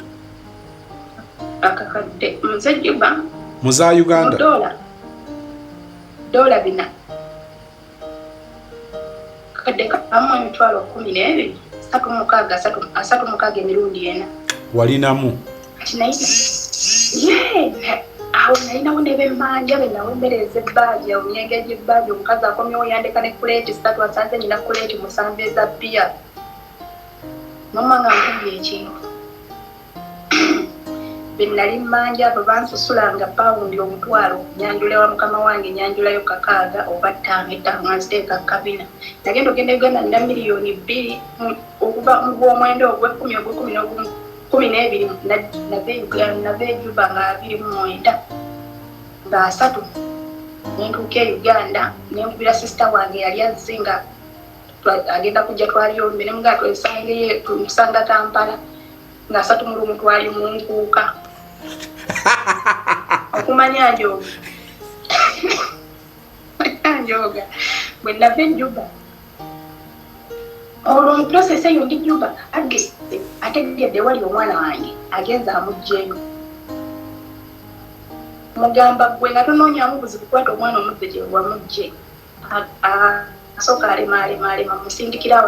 Akakadde muze Juba mu za Uganda $4 kakadde kamu emitwalo 12 36 emirundi ena. Walinamu? Kati naye awo nalinawo ne bemmanja be nawemereza ebbanja omyenge gy'ebbanja omukazi akomyewo yandeka ne kuleeti 3 asanze nyina kuleeti 7 eza bbiya. Mama nga nkubye ekintu. Benali mmanja abo bansusulanga pawundi omutwalo nyanjula wa mukama wange nyanjulayo 6 oba 5 nziteeka kabina. Nagenda ogenda Uganda nina miliyoni 2 okuva mu gw'omwenda ogw'ekkumi ogw'ekkumi n'ogumu 12 nave Juba nga 29 nga 3 nentuuka e Uganda nenkubira sisita wange yali azze nga agenda kujja twaliyombe ne mugaa tumusanga Kampala nga 3 mu lumu twali mu nkuuka okumanya njoga bwe nava e Juba olwo mu process eyo ndi Juba agise ategedde wali omwana wange agenza amugjeyo mugamba gwe nga tonoonyamu buzibu kukwata omwana omudde gye wamugje asooka alema musindikira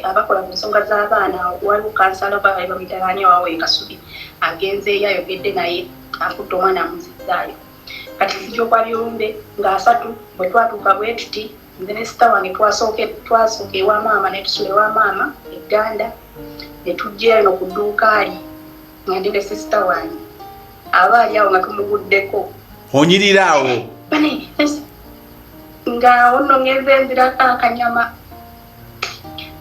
abakola mu nsonga z'abaana waliwo kansala bamitaani awawe Kasubi agenzeeyo ayogedde naye akutte omwana amuzizaayo kati sijja okwaliyombe nga 3 bwe twatuuka bwe tuti nze ne sita wange twasooka ewa maama ne tusula ewa maama Uganda ne tujjayo no ku dduuka ali nga ndi ne sisita wange aba ali awo nga tumuguddeko onyirirawo bane nga ono ngeze enzirako akanyama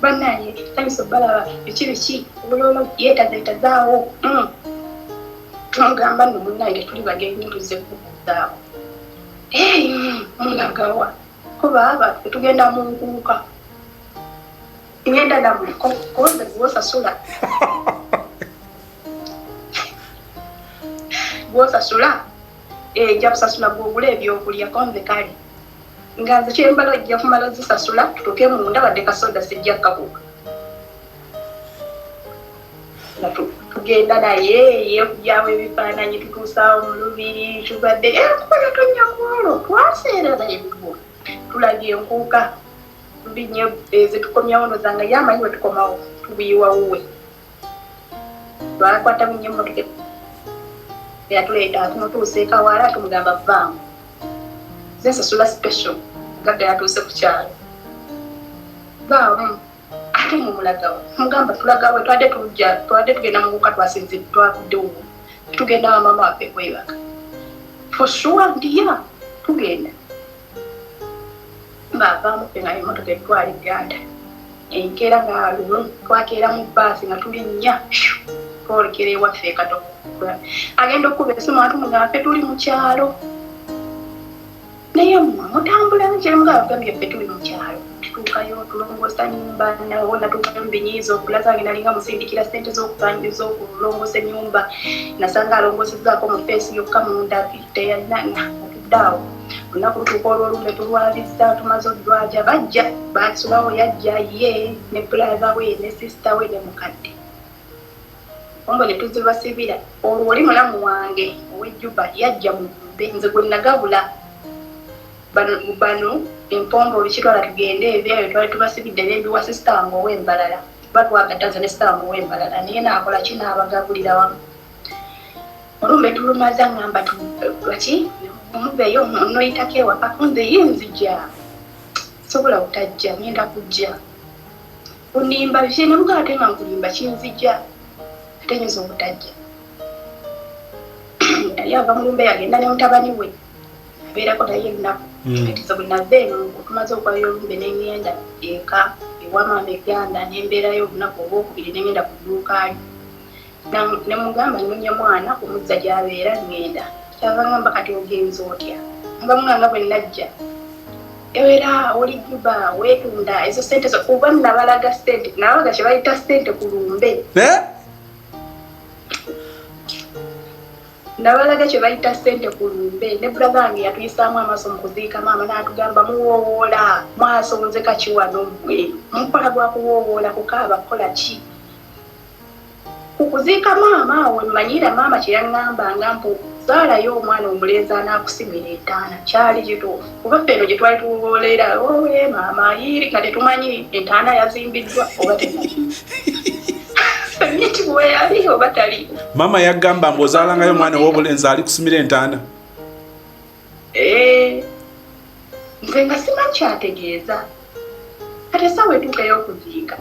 banaye tamiso balaba biki obulolo yeetazaawo tumugamba nno munnaye tuli bagenyi tuze kubuuzaawo munagawa kuba aba tugenda mu nkuuka ngenda namu koze gwosasula ejja kusasula gwogula ebyokulya konze kali nga nze kyembala ojja kumala zisasula tutuuke munda wadde kasoda sijja kabuuka tugenda naye yekujyawo ebifaananyi tutuusaawo mu lubiri tubadde kubaga tonnya kwolwo twaseera naye bituwa tulaga enkuuka tubinye zetukomyawo nozanga yamanyi we tukomawo tubiyiwawuwe twakwata bunye mmotoka yatuleeta atumutuusa ekawala tumugamba vaamu zensasula special gadda yatuuse ku kyalo vaamu ate mumulagawo mugamba tulagawe twadde tugenda mukuuka twavuddewo tugenda wa mama waffe kwebaka for sure ndiya tugenda ngaavaamu fe nga emmotoka etwala Uganda enkeera nga lumu twakeera mu baasi nga tulinnya twolekera ewaffe ekatoka agenda okuba esimu atumugamba ffe tuli mu kyalo naye mutambula kyemugambye ffe tuli mu kyalo tutuukayo tulongoosa nyumba nawo natuukayo mbinyiiza okula zange nalinga musindikira sente z'okutandiriza okulongoosa ennyumba nasanga alongoosezzaako mu feesi yokka munda teyalina atuddeawo olunaku lutuuka olwolumbe tulwabizza tumaze oddwaja bajja basulawo yajja ye ne brother we ne sister we ne mukadde ombo ne tuzibasibira olwo oli mulamu wange ow'ejjuba yajja mu lumbe nze gwe nagabula bano empombo olukitwala tugende ebyayo twali tubasibidde n'ebiwa sisita wange ow'embalala batwagattaza ne sisita wange ow'embalala naye naakola ki n'abagabulira wamu olumbe tulumaza ngamba lwaki omubeeyo onoyitako ewaka nze ye nzija sobola butajja ngenda kujja unimba biki ne bugaba ate nga nkulimba kinzija ate nyinza obutajja yali ava mulumbe yagenda ne mutabani we abeerako naye ennaku katiza bwe nava eno tumaze okwalayo olumbe nengenda eka ewa maama Uganda nembeerayo olunaku olwokubiri nengenda ku dduuka lyo nemugamba nnonya mwana kumuzza gy'abeera ngenda kyava ngamba kati ogenza otya nga muganga bwe najja era oli Juba weetunda ezo sente kuba nabalaga sente nabaga kye bayita sente ku lumbe nabalaga kye bayita sente ku lumbe ne brother wange yatuyisaamu amaaso mu kuziika maama n'atugamba muwoowoola mwasonze kaki wano mmwe mukola gwa kuwoowoola kukaaba kukola ki kukuziika maama we mmanyira maama kye yaŋŋambanga mpu zaalayo omwana omulenzi anaakusimira entaana kyali kituufu kuba ffe eno gye twali tuwoolera owe maama yiri nga tetumanyi entaana yazimbiddwa oba temanyi nitiwe yali oba tali. Mama yagamba mbw'ozaalangayo omwana ow'obulenzi ali kusimira entaana. Nze nga simanyi kyategeeza kati essaawa etuukayo okuziika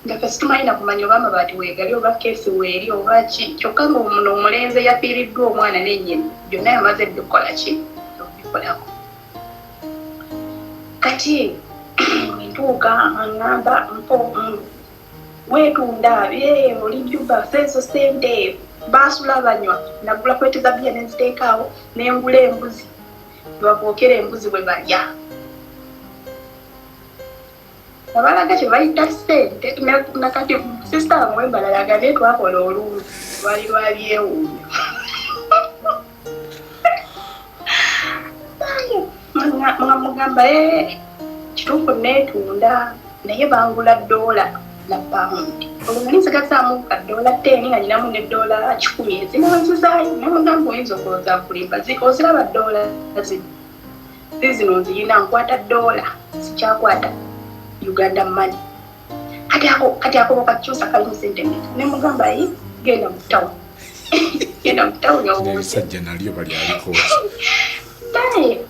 nga ffe situmanyi na kumanya oba amabaati weegali oba keesi weeri oba ki kyokka ng'omuno omulenzi yafiiriddwa omwana n'ennyini byonna yamaze dde okukola ki okubikolako. Kati entuuka aŋŋamba weetunda oli juba feeso sente baasula banywa nagula kweteza bya nenziteekaawo nengula embuzi babookera embuzi bwe balya abalaga kye bayita sente nakati sisita wamwe balalaga naye twakola olungi lwali lwabyewuunyo mugamba kituufu neetunda naye bangula $1 na pound olumani nsigasaamu ka $10 nga nyinamu ne $10 ezinonzizaayo namugamba oyinza okulooza nkulimba oziraba $10 zino nziyina nkwata $1 sikyakwata Uganda money kati ako kakyusa kalimu sente mmeka nemugamba yi genda mu town genda mu town sajja nalyo bali aliko naye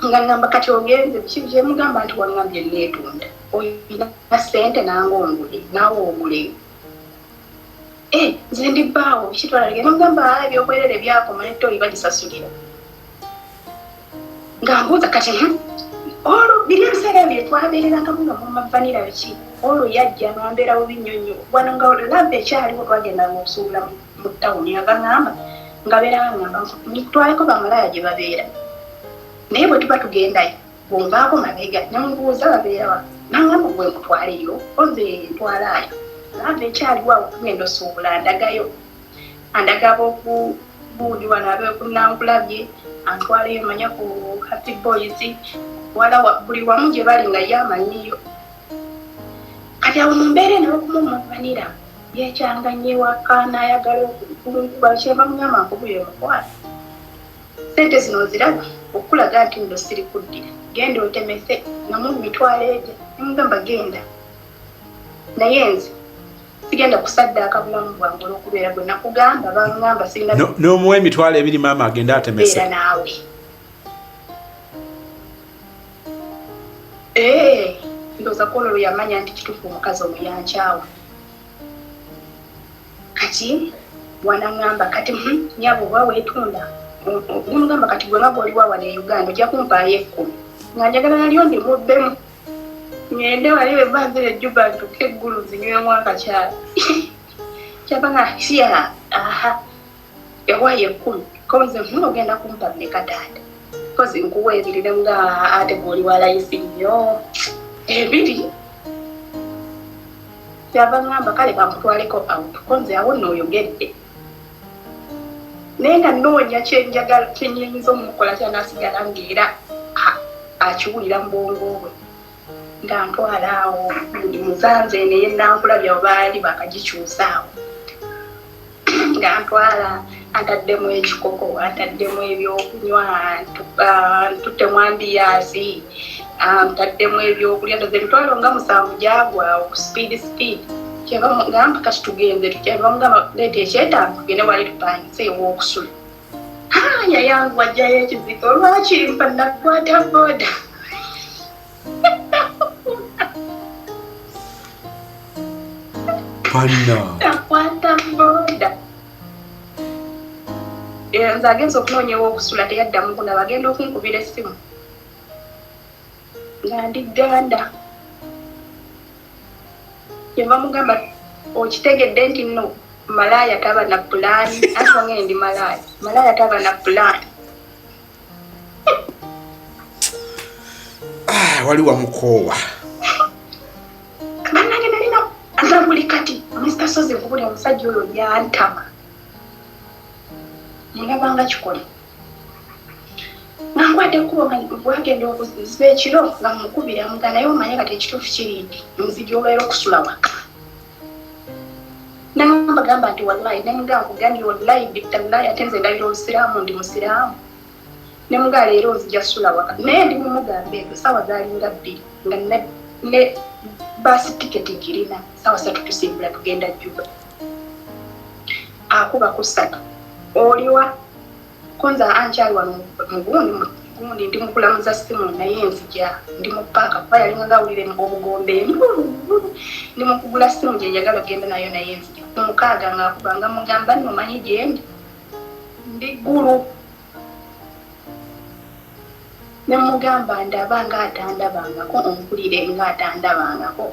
nga ngamba kati ogenze kije mugamba nti wangambye neetunda oyina sente nange ongule naawe ogule nze ndibbaawo kitwalage nomugamba ebyokwerere byakoma nettoyi bagisasulira nga mbuuza kati olwo biri ebiseera bye twabeereranga muno mu mavanira biki olwo yajja nambeerawo binyonyo wano nga laba ekyaliwo twagendanga okusuubula mu tawuni agaŋŋamba nga beera ngamba nitwaleko bamalaya gye babeera naye bwe tuba tugendayo bwonvaako mabega nemubuuza babeerawa nangamba bwe nkutwaleyo oze ntwalaayo laba ekyaliwo awo tugenda osuubula andaga ab'okubuuliwa nabekunankulabye antwaleyo manya ku Happy Boys wala buli wamu gye bali nga yamanyiyo kati awo mumbeere n'okumumavanira yekyanga nyewaka n'ayagala okulunkuba kyeva mugamba nkubuye omukwala sente zino ziraba okulaga nti ndo siri kuddira genda otemese namu mitwalo egyo nemugamba genda naye nze sigenda kusaddaaka bulamu bwange olw'okubeera gwe nakugamba bangamba sirina n'omuwa emitwalo 2 maama agenda atemese era naawe ndowooza kola olwo yamanya nti kituufu omukazi omuyankyawa kati wanaŋŋamba kati nyabo oba weetunda nemugamba kati gwe nga bw'oliwa wano e Uganda ojja kumpaayo 10 nga njagala nalyo ndimubbemu ngende wali we banzira ejjuba ntuke eggulu zinywemu akakyala kyava nga siya ewaayo 10 konze ogenda kumpa mmeka taata kozi nkuwa 2 nemuga ate bw'oliwa layisi nnyo 2 kyava ngamba kale kankutwaleko out konze awo nooyogedde naye nga noonya kyenjagala kyenyinza omukola kyanasigala ng'era akiwulira mu bwongo bwe nga ntwala awo ndi muzanze naye nankulabya obaali bakagikyusaawo nga ntwala antaddemu ekikoko antaddemu ebyokunywa ntuttemu ambiyaasi ntaddemu ebyokulya ndoze emitwalo nga 7 gyagwawo ku speed kyeva ngamba kati tugenze tukyeva mugamba leeta ekyetaago tugende wali tupangise ew'okusula yayangu wajjayo ekiziko lwaki mpa nakwata boda nakwata boda nze agenza okunoonya ew'okusula teyaddamu kunaba agenda okunkubira essimu nga ndi Uganda kyeva mugamba okitegedde nti nno malaya taba na pulaani ate ngende ndi malaya taba na pulaani wali wamukoowa bannange nalina azabuli kati Mr. Sozi nkubuli omusajja oyo yantama mulabanga kikola nankwate kuba bwagenda okuziba ekiro nga mukubira muga naye omanye kati ekituufu kiri nti nzija olwera okusula waka nagamba namugamba nti wallahi nemugamba kugani wallahi bitallahi atenze ndabira obusiraamu ndi musiraamu nemuga leero nzija sula waka naye ndi mumugamba ebyo sawa zalinga bbiri nga ne basi tiketi girina sawa 3 tusimbula tugenda Juba akuba kusatu oliwa konza anjali wano mugundi ndi mukulamuza simu naye nzija ndi mupaka kuba yali ngawulire obugombe ndi mukugula simu gye njagala genda nayo naye nzija mukaaga ngakubanga mugamba nomanyi gyendi ndi gulu nemugamba ndabanga atandabangako onkulire nga atandabangako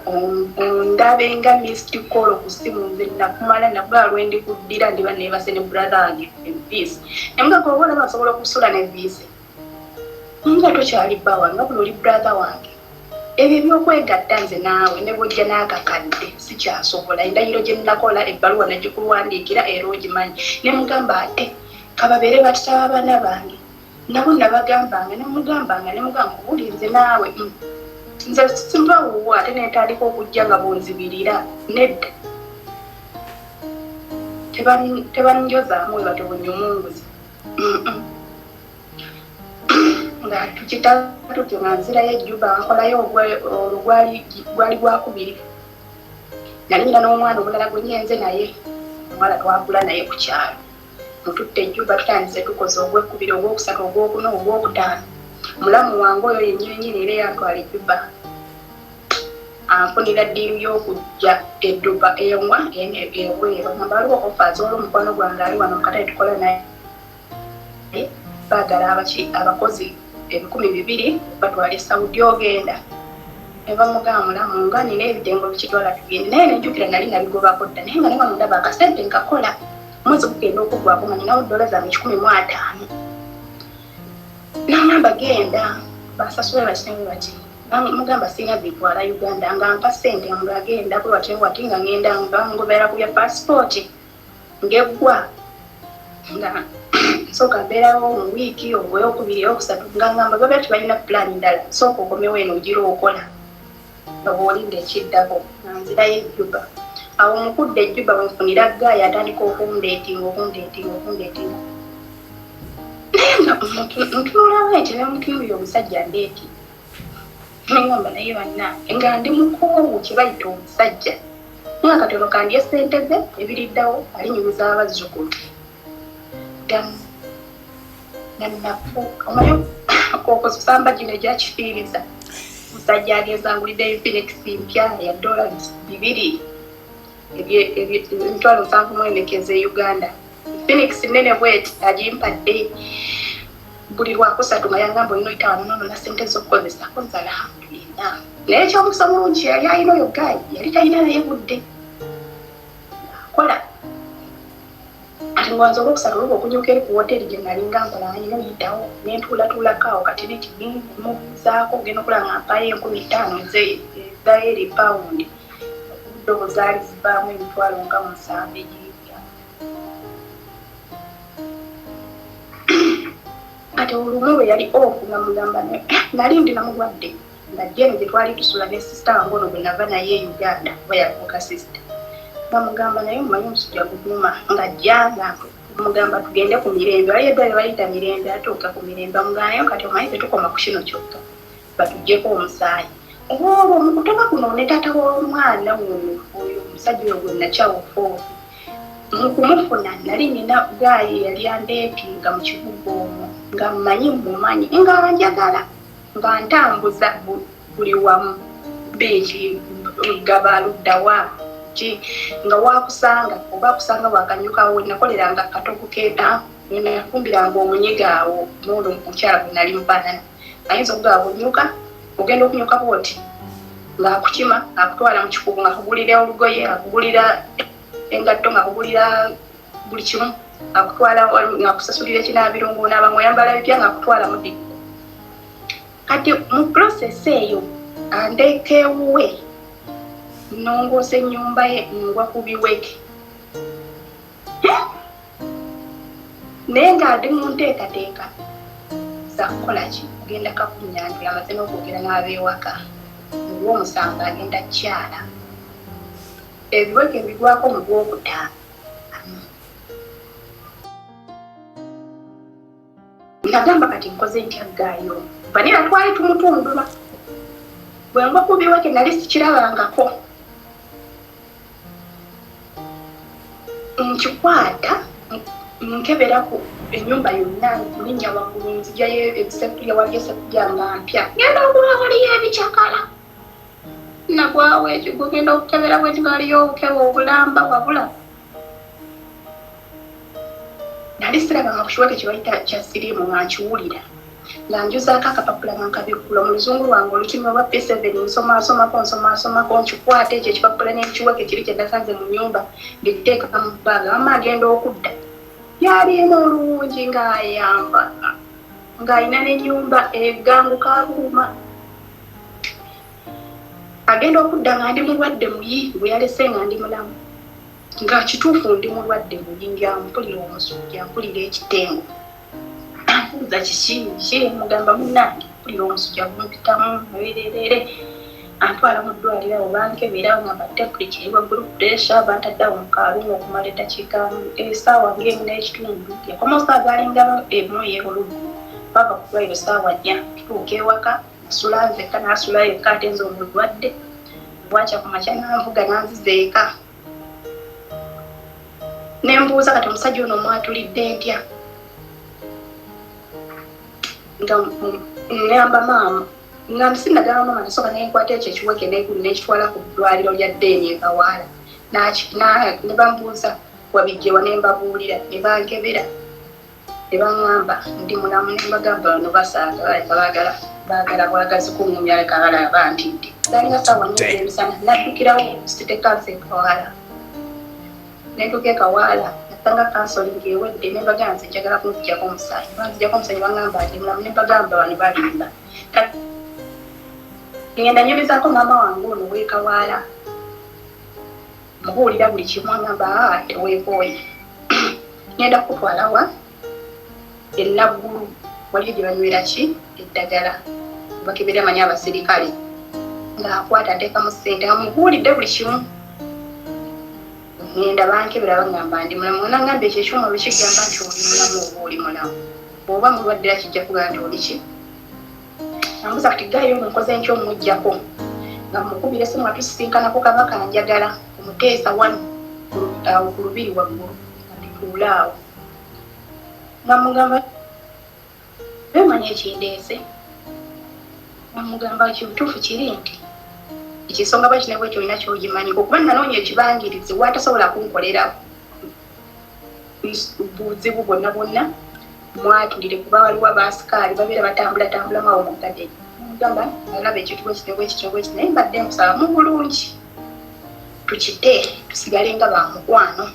ondabe nga missed call ku simu nze nakumala nabwa lwendi kuddira ndiba nebase ne brother wange enviisi nemugamba obola basobola okusula n'enviisi nga tokyali bbawa nga buno oli brother wange ebyo byokwegatta nze naawe ne bwojja n'akakadde sikyasobola endahiro gye nnakola ebbaluwa nagikuwandiikira era ogimanyi nemugamba ate kababeere batitaba abaana bange nabo nabagambanga nemugamba obulinze naawe nze simbawuwo ate netandika okujja nga bonzibirira nedda tebanjozaamu we batobonyomunguzi nga tukitatu nga nzirayo ejjuba nkolayo gwali gwakubiri nali nyina n'omwana omulala gwe nyenze naye omwana twakula naye ku kyalo mututte ejjuba tutandise tukoze ogwekubiri ogwokusatu ogwokuna ogwokutaano mulamu wange oyo yennyini era yantwala ejjuba anfunira ddiiru y'okujja edduba enwa eweeba ngamba waliwo offers olw'omukwano gwange ali wano mukatale tukola naye baagala abakozi 200 batwala Saudi ogenda nebamugamba mulamu nga nina ebitengo bikitwala tugende naye nenjukira nali nabigobako dda naye nga ne wano ndaba akasente nkakola mwezi kugenda okugwako nga ninawo $15 n'agamba genda basasule bakitenge bati mugamba sina bitwala Uganda nga mpa ssente nga agenda bwe wati nga ngenda nga ngobeera ku bya passport ngeggwa nga soka mbeerawo mu wiiki ogweyokubiri okusatu nga ngamba babe tibalina plan ndala sooka okomewo eno ogira okola nga bw'olinda ekiddako nga nzirayo ejjuba awo mukudde ejjuba wenfunira gaaya atandika okundeetinga naye nga ntunulawo enti nemutunuyo omusajja ndeeti nengamba naye bannange nga ndi mukoowu kyebayita omusajja naye akatono kandye ssente ze ebiriddawo alinyumiza abazzukulu omanyi okozesamba gino egyakifiiriza musajja agenza angulidde Infinix mpya ya $200 7,000 e Uganda Infinix nene bweti agimpadde buli lwakusatu nga yangamba olina oyita wano na ssente z'okukozesa konza alhamdulillah naye ekyomukisa mulungi yali alina oyo gayi yali talina naye budde akola ati ngwanza olwokusatu olwo okunyuka eri ku woteri gye nali nga nkola nganyina oyitawo nentuulatuulako awo kati nekimubuuzaako ogenda okulaba nga mpayo 15,000 ezaeri pawundi obudde obwo zaali zivaamu emitwalo nga 7 egiribya ate olumu we yali ofu nga mugamba nali ndi namulwadde nga jene gye twali tusula ne sisita wange ono gwe nava naye Uganda oba yafuuka sisita bamugamba naye mumanyi omusujja guguma nga jjanga mugamba tugende ku mirembe wali eddwaliro bayita mirembe atuuka ku mirembe bamugamba naye kati omanyi tetukoma ku kino kyokka batuggyeko omusaayi olwo mu kutoba kuno ne taata w'omwana oyo omusajja oyo gwe nakyawufu mu kumufuna nali nina gaayi yali andeetinga mu kibuga omwo nga mumanyi nga njagala nga ntambuza buli wamu beeki gabaluddawa nga wakusanga oba kusanga wakanyukawo nakoleranga akatogo keeta nafumbiranga omunyiga awo n'olwo omukyala gwe nali mufaanana ayinza okugaa bunyuka ogenda okunyuka bwoti ng'akukima akutwala mu kikugu ng'akugulira olugoye akugulira engatto ng'akugulira buli kimu akutwala ng'akusasulira ekinaabiro ng'onaaba ng'oyambala bipya ng'akutwala mu ddigo kati mu process eyo andeekewe nongoose ennyumba ye ngwa ku biweke naye ng'ali mu nteekateeka za kukola ki agenda kakunyandula amaze n'okwogera n'abeewaka olw'omusango agenda kyala ebiweke bigwako mu gwokutaano nagamba kati nkoze ntya gaayo vanira twali tumutundula bwe ngwa kubiweke nali sikirabangako nkikwata nkeberaku ennyumba yonna nkulinnya waggulu nzijayo ebisekulia wali esekulia nga mpya genda okula waliyo ebikyakala nagwawo ekyo gugenda okukebera bwe tigaliyo obukewa obulamba wabula nali sirabanga ku kiweke kye bayita kya siriimu nga nkiwulira nga njuzaako akapapula nga nkabikkula mu luzungu lwange olutimi olwa P7 nsomaasomako nkikwata ekyo ekipapula n'ekiweke kiri kye nasanze mu nnyumba ngekiteeka mu bbaaga mama agenda okudda yalimu olungi ng'ayamba ng'alina n'ennyumba eganguka buuma agenda okudda nga ndi mulwadde muyi bwe yalese nga ndi mulamu nga kituufu ndi mulwadde muyi ngyampulira omusujja mpulira ekitengo ambuuza kiki mugamba munnange mpulira omusujja gumpitamu mubererere antwala mu ddwaliro awo bankebera ngamba temperature eri waggulu puresha bantaddawo mu kaalungu okumala eddakiika essaawa ng'emu n'ekitundu yakoma osaaga alinga emu yeoluddu paka ku ddwaliro ssaawa 4 tutuuka ewaka nasula nzekka nasulayo ekka ate nze omulwadde bwakya ku makya nanvuga nanziza eka nembuuza kati omusajja ono mwatulidde ntya nga ngamba maama nga nsinagamba maama nasooka nenkwata ekyo ekiweke negulu nekitwala ku ddwaliro lya ddeeni ekawaala ne bambuuza wabijjewa ne mbabuulira ne bankebera ne baŋŋamba ndi mulamu ne mbagamba bano basaaga baagala bwagazi kuŋŋumya leka balaba ntidde zalinga ssaawa nnya ez'emisana naddukirawo site kansa ekawaala nentuuka ekawaala nasanga kansolingi ewedde ne mbagamba nze njagala kunzijjako omusaayi banzijjako omusaayi baŋŋamba ndi mulamu ne mbagamba bano balimba ngenda nyobezaako maama wange ono w'ekawaala mubuulira buli kimu aŋŋamba teweekooye ngenda kukutwalawa enaggulu waliyo gye banywera ki eddagala bakebera amanyi abasirikale ng'akwata ateekamu ssente amubuulidde buli kimu ngenda bankebera baŋŋamba ndi mulamu onaŋŋamba ekyo ekyuma lwekigamba nti oli mulamu oba oli mulamu bw'oba mulwaddera kijja kugamba nti oli ki ambuuza kati gaayo nkoze nkyo omuggyako nga mukubira essimu atusisinkanako kabaka njagala omuteesa wano awo ku lubiri waggulu andikuulaawo nga mugamba bemanya ekindeese nga mugamba kibutuufu kiri nti ekisonga bakine bwekyo olina kyogimanyiko kuba nanoonya ekibangirizi watasobola kunkolera buzibu bwonna bwonna mwatulire kuba waliwo abaasikaali babeera batambulatambulamu awo mukadde mugamba alaba ekintu bwekityo naye mbadde nkusaba mu bulungi tukite tusigale nga bamukwano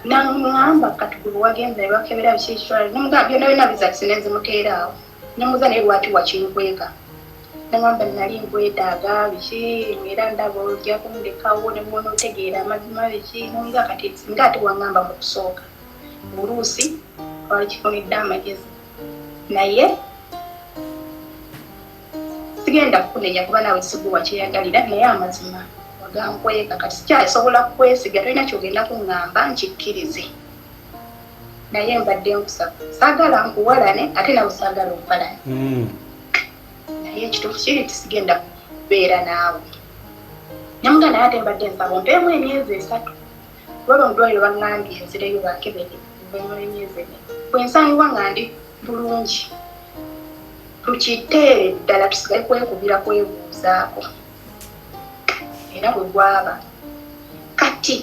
naŋŋamba katugulu wagenza ne bakebera biki ekitwala nemugamba byonna byonna bizakise ne nzimuteeraawo nemuza naye lwaki wakinkweka neŋŋamba nali nkwetaaga biki era ndaba ojja kundekawo ne bwona otegeera amazima biki nonga kati singa ate waŋŋamba mu kusooka buluusi wali kifunidde amagezi naye sigenda kukunenya kuba nawe siguwa kyeyagalira naye amazima wagankweka kati sikyasobola kukwesiga tolina kyogenda kuŋŋamba nkikkirize naye mbadde nkusaba saagala nkuwalane ate nawe saagala ompalane naye ekituufu kiri tisigenda kubeera naawe nyamuga naye ate mbadde nsaba ompeemu emyezi 3 kuba bamudwaliro baŋŋambye enzireyo bakebere oluvannyuma lw'emyezi 4 bwensanibwa nga ndi bulungi tukiteere ddala tusigale kwekubira kwebuuzaako era bwe gwaba kati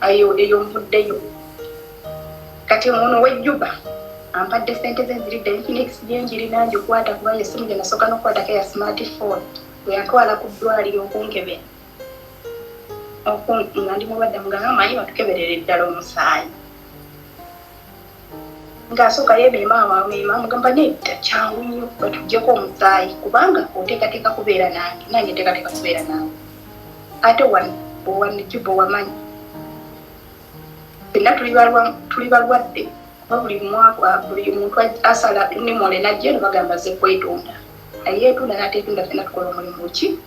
eyo nvuddeyo kati ono w'ejjuba ampadde ssente ze nziridde Infinix gyenjiri nange okwata kuba yessimu gye nasooka n'okukwatako eya smartphone bwe yantwala ku ddwaliro okunkebera nga ndi mulwadde muganga manyi batukeberera eddala omusaayi ng'asooka yeemeema mugamba nedda kyangu nnyo batuggyeko omusaayi kubanga oteekateeka kubeera nange nange nteekateeka kubeera naawe ate bw'owanijjuba owamanyi fenna tuli balwadde kuba buli muntu asala nimole najje ne bagamba ze kwetonda aye yeetonda n'ateetonda fenna tukola omulimu ki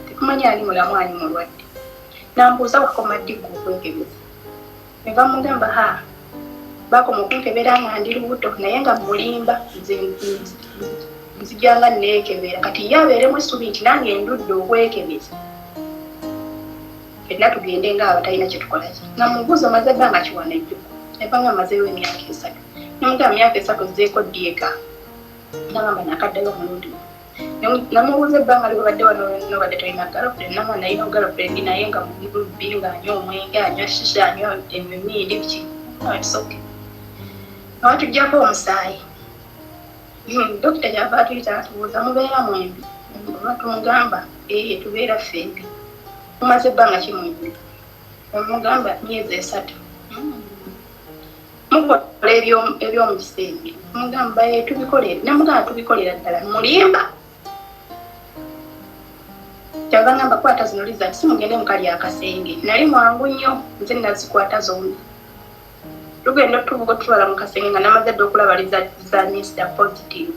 tetumanyi ani mulamu ani mulwadde nambuuza wakoma ddi okwekebeza ne bamugamba ha bakoma okunkebera nga ndi lubuto naye nga mulimba nzijanga neekebera kati ye abeeremu essuubi nti nange ndudde okwekebeza fenna tugende nga abatalina kye tukolaki namubuuza omaze ebbanga kiwana ejjuku ebanga amazeewo emyaka 3 namugamba myaka 3 zzeeko ddieka nagamba nakaddayo omulundi namubuuza ebbanga libadde wano nobadde tolina girlfriend nagamba nalina girlfriend naye nga mulubbi ng'anywa omwenge anywa shisha anywa emimindi biki soke awatujjako omusaayi dokita gyava atuyita atubuuza mubeera mwembi tumugamba tubeera ffembi mumaze ebbanga kimwembi omugamba myezi 3 mukola ebyomukisenge mugamba tubikolera namugamba tubikolera ddala mulimba kyava ngamba kwata zino liza nti simugende mukali akasenge nali mwangu nnyo nze nazikwata zombi tugenda tuvuga otutwala mu kasenge nga namaze dde okulaba za mr positive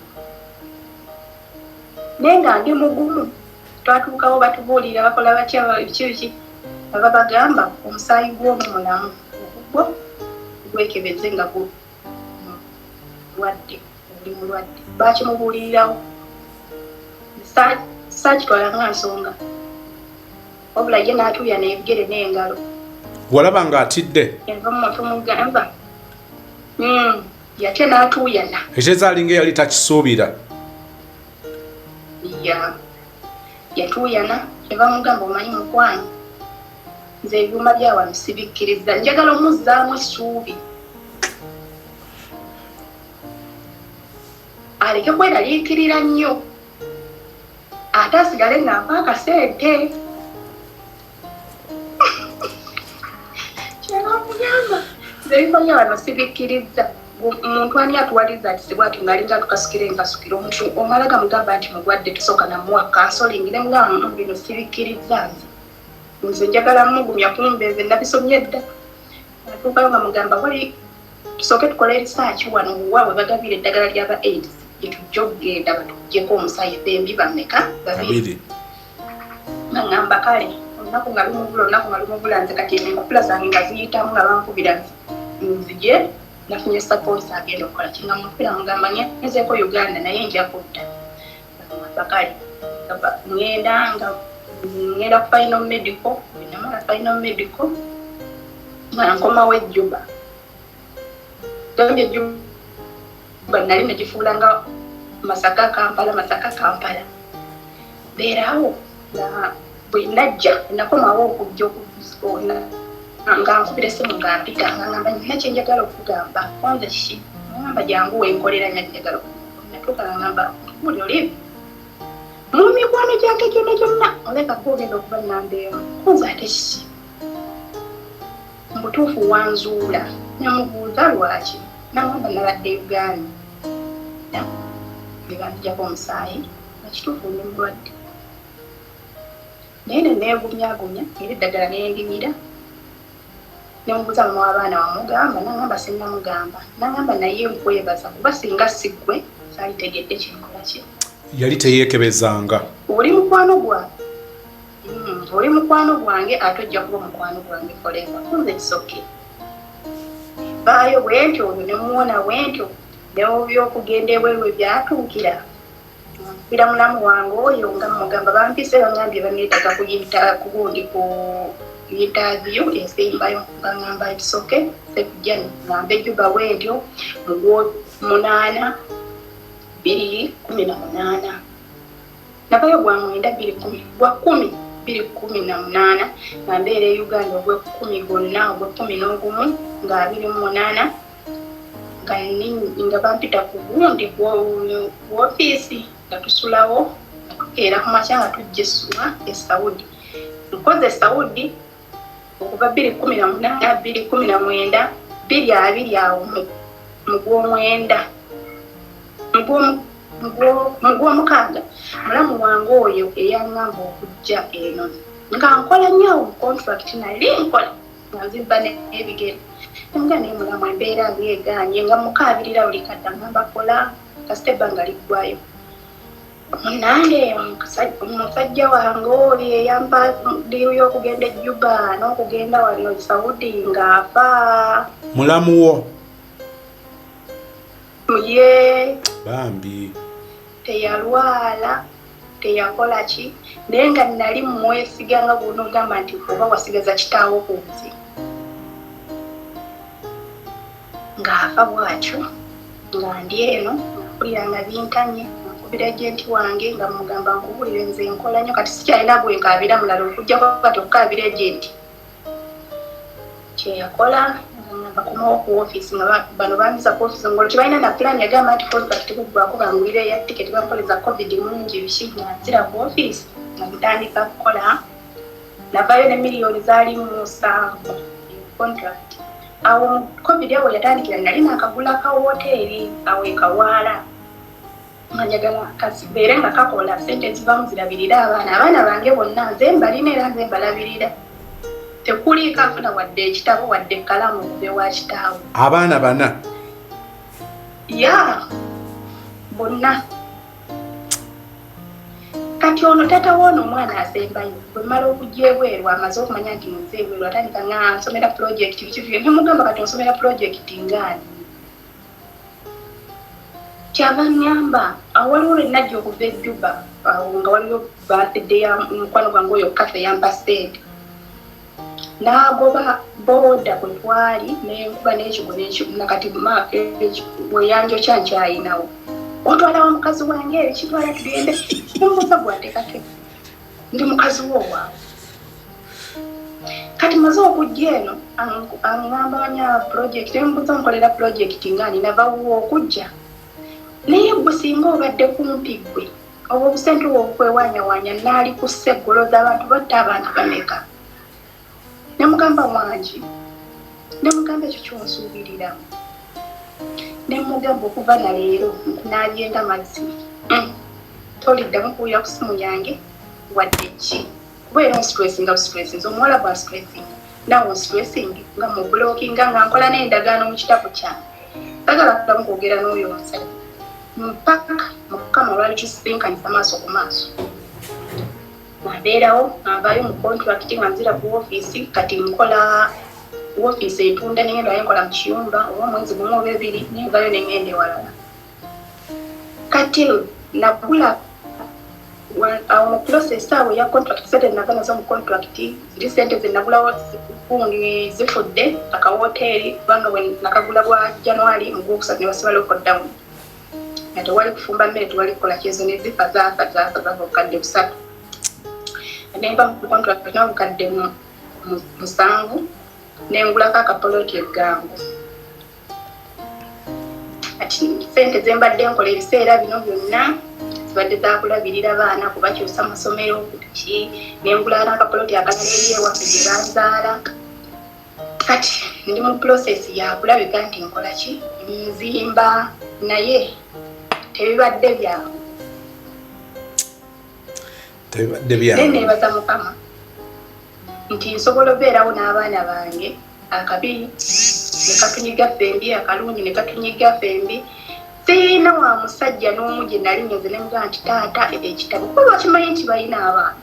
naye nga ndi mugumu twatuukawo batubuulira bakola batya biki baba bagamba omusaayi gw'omumulamu ogwo gwekebeze nga mulwadde oli mulwadde bakimubuulirirawo saakitwala nga nsonga wabula ye n'atuuya n'ebigere n'engalo walaba ng'atidde enva mutumugamba yatya n'atuuyana ekyezaali nga yali takisuubira yatuuyana nebamugamba omanyi mukwano nze ebyuma byawano sibikkiriza njagala omuzzaamu essuubi aleke kweraliikirira nnyo ate asigale ng'ampa akasente kyebamugamba nze ebyuma byawano sibikkiriza omuntu ani atuwaliza ati sibwati ngaalinga tukasikire nkasukire omuntu omala gamugamba nti mulwadde tusooka namuwa kansolingi ne mugamba bino sibikkiriza nze njagala mugumya kumbeeze nabisomye dda atuukayo nga mugamba wali tusooke tukole risaaki wano waabwe bagabira eddagala ly'aba aids gyetujja okugenda batuggyeko omusaayi ebembi bameka babiri nagamba kale olunaku nga lumubula nze kati enkupula zange nga ziyitamu nga bankubira nzije nafunye support agenda okukola kinga mupira mugamba nyezeeko Uganda naye nja kudda bakali ngenda ku final medical namala final medical nga nkomawo ejjuba gambye ejjuba nali negifuula nga Masaka Kampala beerawo bwe najja nakomawo okujja okuona nga nkubira essimu nga mpita nga ngamba nina kye njagala okugamba kwanza kiki ngamba jangu wenkolera njagala natuuka nga ngamba muli olive mu mikwano gyange gyonna olekako ogenda okuba nambeemu kunza ate kiki mubutuufu wanzuula namubuuza lwaki nagamba nabadde Uganda nebandijako omusaayi nakituufu ndi mulwadde naye neneegumyagumya era eddagala nendimira nemubuuza mama w'abaana wamugamba nagamba sinnamugamba nagamba naye nkwebaza kuba singa siggwe saalitegedde kinkola ki yali teyeekebezanga oli mukwano gwange ate ojja kuba mukwano gwange forever kunze kisoke baayo bwentyo oyo nemuwona bwentyo nebyokugenda ebweru byatuukira mpira mulamu wange oyo nga mugamba bampise bangambye baneetaka kugundi ku interview esembayo bangamba kisoke sekujjani ngamba ejjuba bwentyo mu 8 2018 navayo gwa 10 ngambeera e Uganda ogw'ekumi gonna ogw'ekumi nga 28 nga bampita ku gundi ku ofiisi nga tusulawo nga tukeera ku makya nga tujja e Saudi nkoze e Saudi okuva 2018 2019 2020 awo mu gw'omwenda mu gw'omukaaga mulamu wange oyo eyaŋŋamba okujja eno nga nkola nnyo mu contract nali nkola nga nzibba n'ebigere nga naye mulamu embeera ngeeganye nga mukaabirira buli kadda ngamba kola kasita ebbanga liggwayo nange omusajja wange oli eyampa diiru y'okugenda e Juba n'okugenda wano Saudi ng'afa. Mulamu wo? Ye bambi teyalwala teyakola ki naye nga nali mumwesiga nga bw'onogamba nti oba wasigaza kitaawo ku nsi ng'afa bw'atyo nga ndi eno nakulira nga bintanye nakubira ejenti wange nga mugamba nkubulire nze nkola nnyo kati sikyalina gwenkaabira mulala okujjako kati okukaabira ejenti kyeyakola bakomawo ku ofiisi nga bano bamisa ku ofiisi ngolo tebalina na pulaani yagamba nti contract kuggwako bangulire ya tiketi bankoleza covid mungi biki nanzira ku ofiisi nga bitandika kukola navayo ne miliyoni zaali mu 7 contract awo covid awo yatandikira nali nakagula ka woteeri awo ekawaala nga njagala kasibeere nga kakola sente zivamu zirabirira abaana bange bonna nze mbalina era nze mbalabirira tekuli kafuna wadde ekitabo wadde kalamu kube wa kitaawo abaana bana ya bonna kati ono tata woono omwana asembayo bwe mmala okujja ebweru amaze okumanya nti nze ebweru atandika nga nsomera project biki nemugamba kati onsomera project ngaani kyava ngamba awaliwo lwe najja okuva e Juba awo nga waliwo birthday ya mukwano gwange oyo kafe yampa sente nagoba boda kwe twali nenkuba n'ekigo nakati weyanjo kyankyayinawo otwala wa mukazi wange eri kitwala tugende nembuuza gwatekake ndi mukazi woowaawe kati maze okujja eno aŋŋamba banya project nembuuza nkolera project ngaani navawo okujja naye gwe singa obadde kumpi gwe obwo obusente obwokwewanyawaanya naali ku sseggolo z'abantu batta abantu bameka nemugamba wangi nemugamba ekyo kyonsuubiriramu nemugamba okuva na leero naabyenda mazzi toliddamu kuwulira ku simu yange wadde ki kuba era onstressinga busitressinze omuwala bwa stressing nawe onstressing nga mubulokinga nga nkola n'endagaano mu kitabo kyange sagala kulamu kwogera n'oyo omusajja mpaka mukama lwali tusisinkanisa maaso ku maaso nabeerawo navayo mu contract nga nzira ku ofiisi kati nkola ofiisi etunda nengenda yenkola mu kiyumba oba omwezi gumu oba ebiri nenvayo nengenda ewalala kati nagula awo mu process awo ya contract sente nava nazo mu contract ziri sente zenagulawo kundi zifudde akawoteeri kubanga bwe nakagula bwa January mu Gwokusatu ne basiba lockdown nga tewali kufumba mmere tewali kukola kyezo ne zifa zaafa obukadde 3 nemba mu contract n'obukadde 7 nengulako akapoloti eggangu kati sente zembadde nkola ebiseera bino byonna zibadde zakulabirira baana kubakyusa amasomero ki nengula n'akapoloti akalala ewaffe gye banzaala kati ndi mu process yakulabika nti nkola ki nzimba naye tebibadde byangu nenebaza mukama nti nsobola obeerawo n'abaana bange akabi nekatunyiga fembi akalungi nekatunyiga fembi sirina wa musajja n'omu gye nali ngenze nemugaa nti taata ekitabo kuba bakimanyi nti balina abaana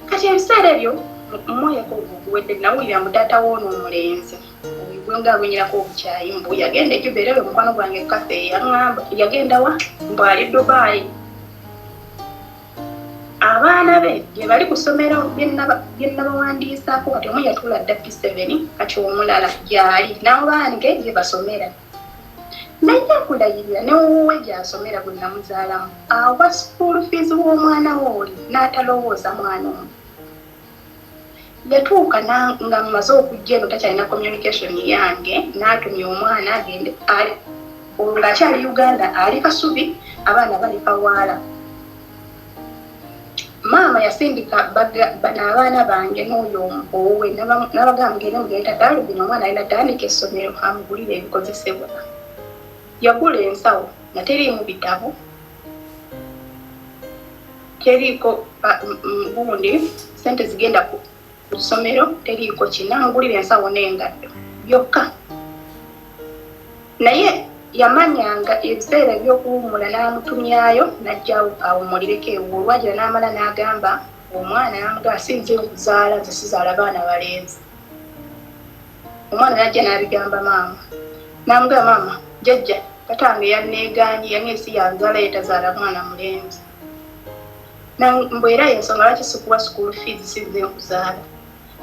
kati ebiseera ebyo mumwoyako oguwedde nawulira mutaata woono omulenzi gwenga bwenyirako obukyayi mbu yagenda Juba era mukwano gwange kafe yaŋŋamba yagenda wa mbu ali Dubai abaana be gye bali ku ssomero bye nabawandiisaako kati omu yatuula dda P7 kati omulala gyali nabo bange gye basomera naye akulayirira newuwe gy'asomera gwe namuzaalamu awa school fees w'omwana wooli n'atalowooza mwana omu yatuuka nga mmaze okujja eno takyalina communication yange n'atumya omwana agende ng'akyali Uganda ali Kasubi abaana bali Kawaala maama yasindika abaana bange n'oyo owe n'abagamba ngende mugenda ddalu bino omwana alina tandika essomero amugulira ebikozesebwa yagula ensawo nga teriimu bitabo teriiko gundi sente zigenda ku ssomero teriiko kina ngulira ensawo n'engaddo byokka naye yamanyanga ebiseera by'okuwummula n'amutumyayo najja awummulireko ewo olwagira n'amala n'agamba omwana namugamba sinze okuzaala nze sizaala baana balenzi. Omwana najja n'abigamba maama namugamba maama jjajja tatange yanneegaanye yange si yanzaala yetazaala mwana mulenzi. Mbwe era y'ensonga lwaki sikuwa school fees sinze okuzaala.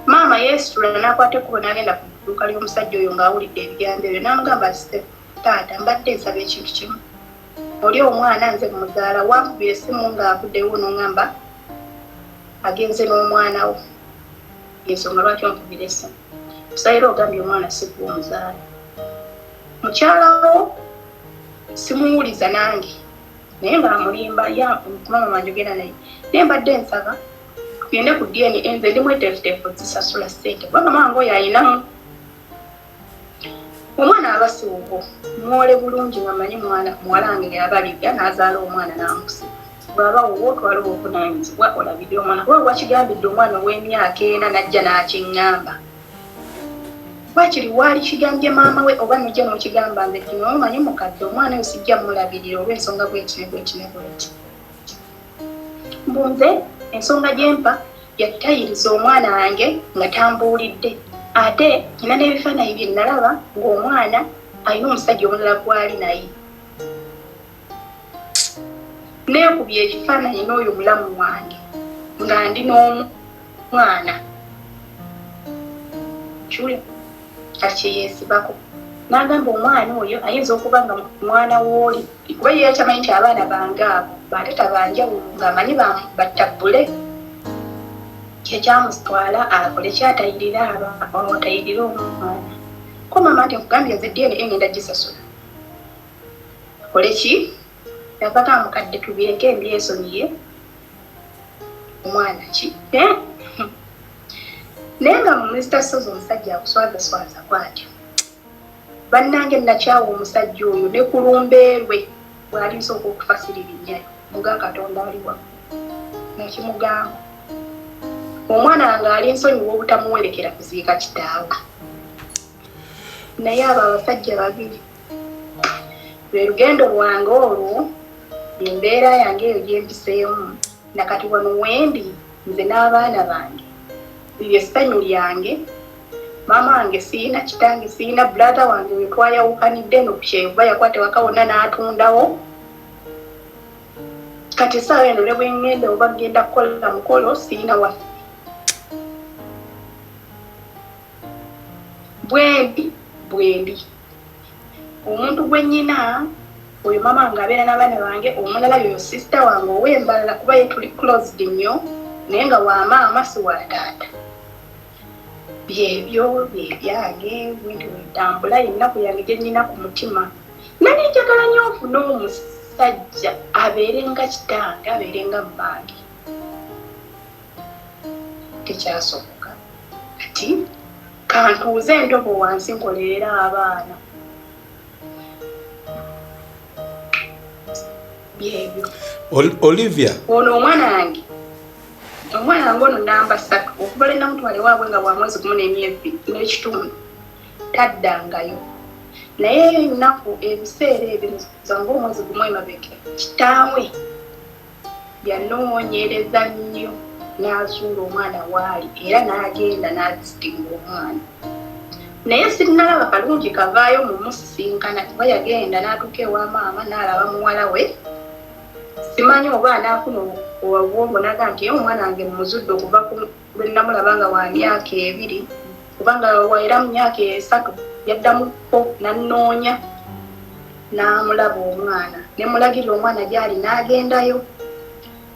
Maama yeesitula n'akwata ekkubo n'agenda ku dduuka ly'omusajja oyo ng'awulidde ebigambo ebyo n'amugamba taata mbadde nsaba ekintu kimu oli omwana nze muzaala wankubira essimu ng'avuddewo n'oŋŋamba agenze n'omwana wo ensonga lwaki onkubira essimu kusayira ogambye omwana sikuwa omuzaala. Mukyala wo simuwuliza nange naye ng'amulimba mama manjogera naye naye mbadde nsaba tugende ku DNA nze ndi mweteefuteefu zisasula ssente kubanga mama oyo ayinamu. Omwana abasiwuko mwole bulungi ngamanyi muwala wange yabalibya n'azaala omwana n'amusiba bw'aba wowe otwala obuvunaanyizibwa olabirira omwana kuba wakigambidde omwana ow'emyaka 4 najja n'akiŋŋamba wakiri waali kigambye maama we oba nojja n'okigamba nze kino omanyi mukadde omwana oyo sijja mulabirira oba ensonga bwekine mbunze ensonga gyempa yatayiriza omwana wange nga tambuulidde ate nina n'ebifaananyi bye nalaba ng'omwana alina omusajja omulala gwali naye neekubye ekifaananyi n'oyo mulamu wange nga ndi n'omwana kule akyeyeesibako n'agamba omwana oyo ayinza okuba nga mwana wooli kuba ye yakyamanyi nti abaana bange abo batata banjawulo ng'amanyi battabbule kyekyamusitwala akole kyatayirira atayirira omwana ko mama nti nkugambye nze DNA ngenda gisasula akole ki yavaka mukadde tubireke embyesoniye omwana ki naye nga mu Mr. Sozo omusajja akuswazaswaza kwatyo bannange nakyawa omusajja oyo ne ku lumbeerwe bw'alinsooka okufasirira ennyayo muga Katonda aliwa nakimugamba omwana wange ali nsonyiwa obutamuwerekera kuziika kitaawe naye abo abasajja babiri lwe lugendo lwange olwo embeera yange eyo gyempiseemu nakati wano wendi nze n'abaana bange lye ssanyu lyange maama wange siina kitange siina brother wange we twayawukanidde nokukyeva yakwate wakawona n'atundawo kati essaawa eno ne bwe ŋŋenda oba ngenda kukola mukolo siina waffe bwendi omuntu gwe nnyina oyo mama wange abeera n'abaana bange omulala yoyo sister wange ow'embalala kuba ye tuli closed nnyo naye nga wa maama si wa taata byebyo byebyange bwenti wetambula ennaku yange gye nnina ku mutima nali njagala nnyo ofuna omusajja abeere nga kitange abeere nga mmange tekyasoboka kati kantuuze entobo wansi nkolerera abaana byebyo. Olivia ono omwana wange ono namba 3 okuva lwe namutwale waabwe nga bwa mwezi 10 n'ekitundu taddangayo naye ennaku ebiseera ebyo zange omwezi gumu emabega kitaawe yanoonyereza nnyo n'azuula omwana waali era n'agenda n'azisitinga omwana naye sinnalaba kalungi kavaayo mu musisinkana kuba yagenda n'atuuka ewa maama n'alaba muwala we simanyi oba anaafuna obwongo naga nti omwana wange muzudde okuva lwe namulaba nga wa myaka 2 kubanga waera mu myaka 3 yaddamuko n'annoonya n'amulaba omwana ne mulagirira omwana gyali n'agendayo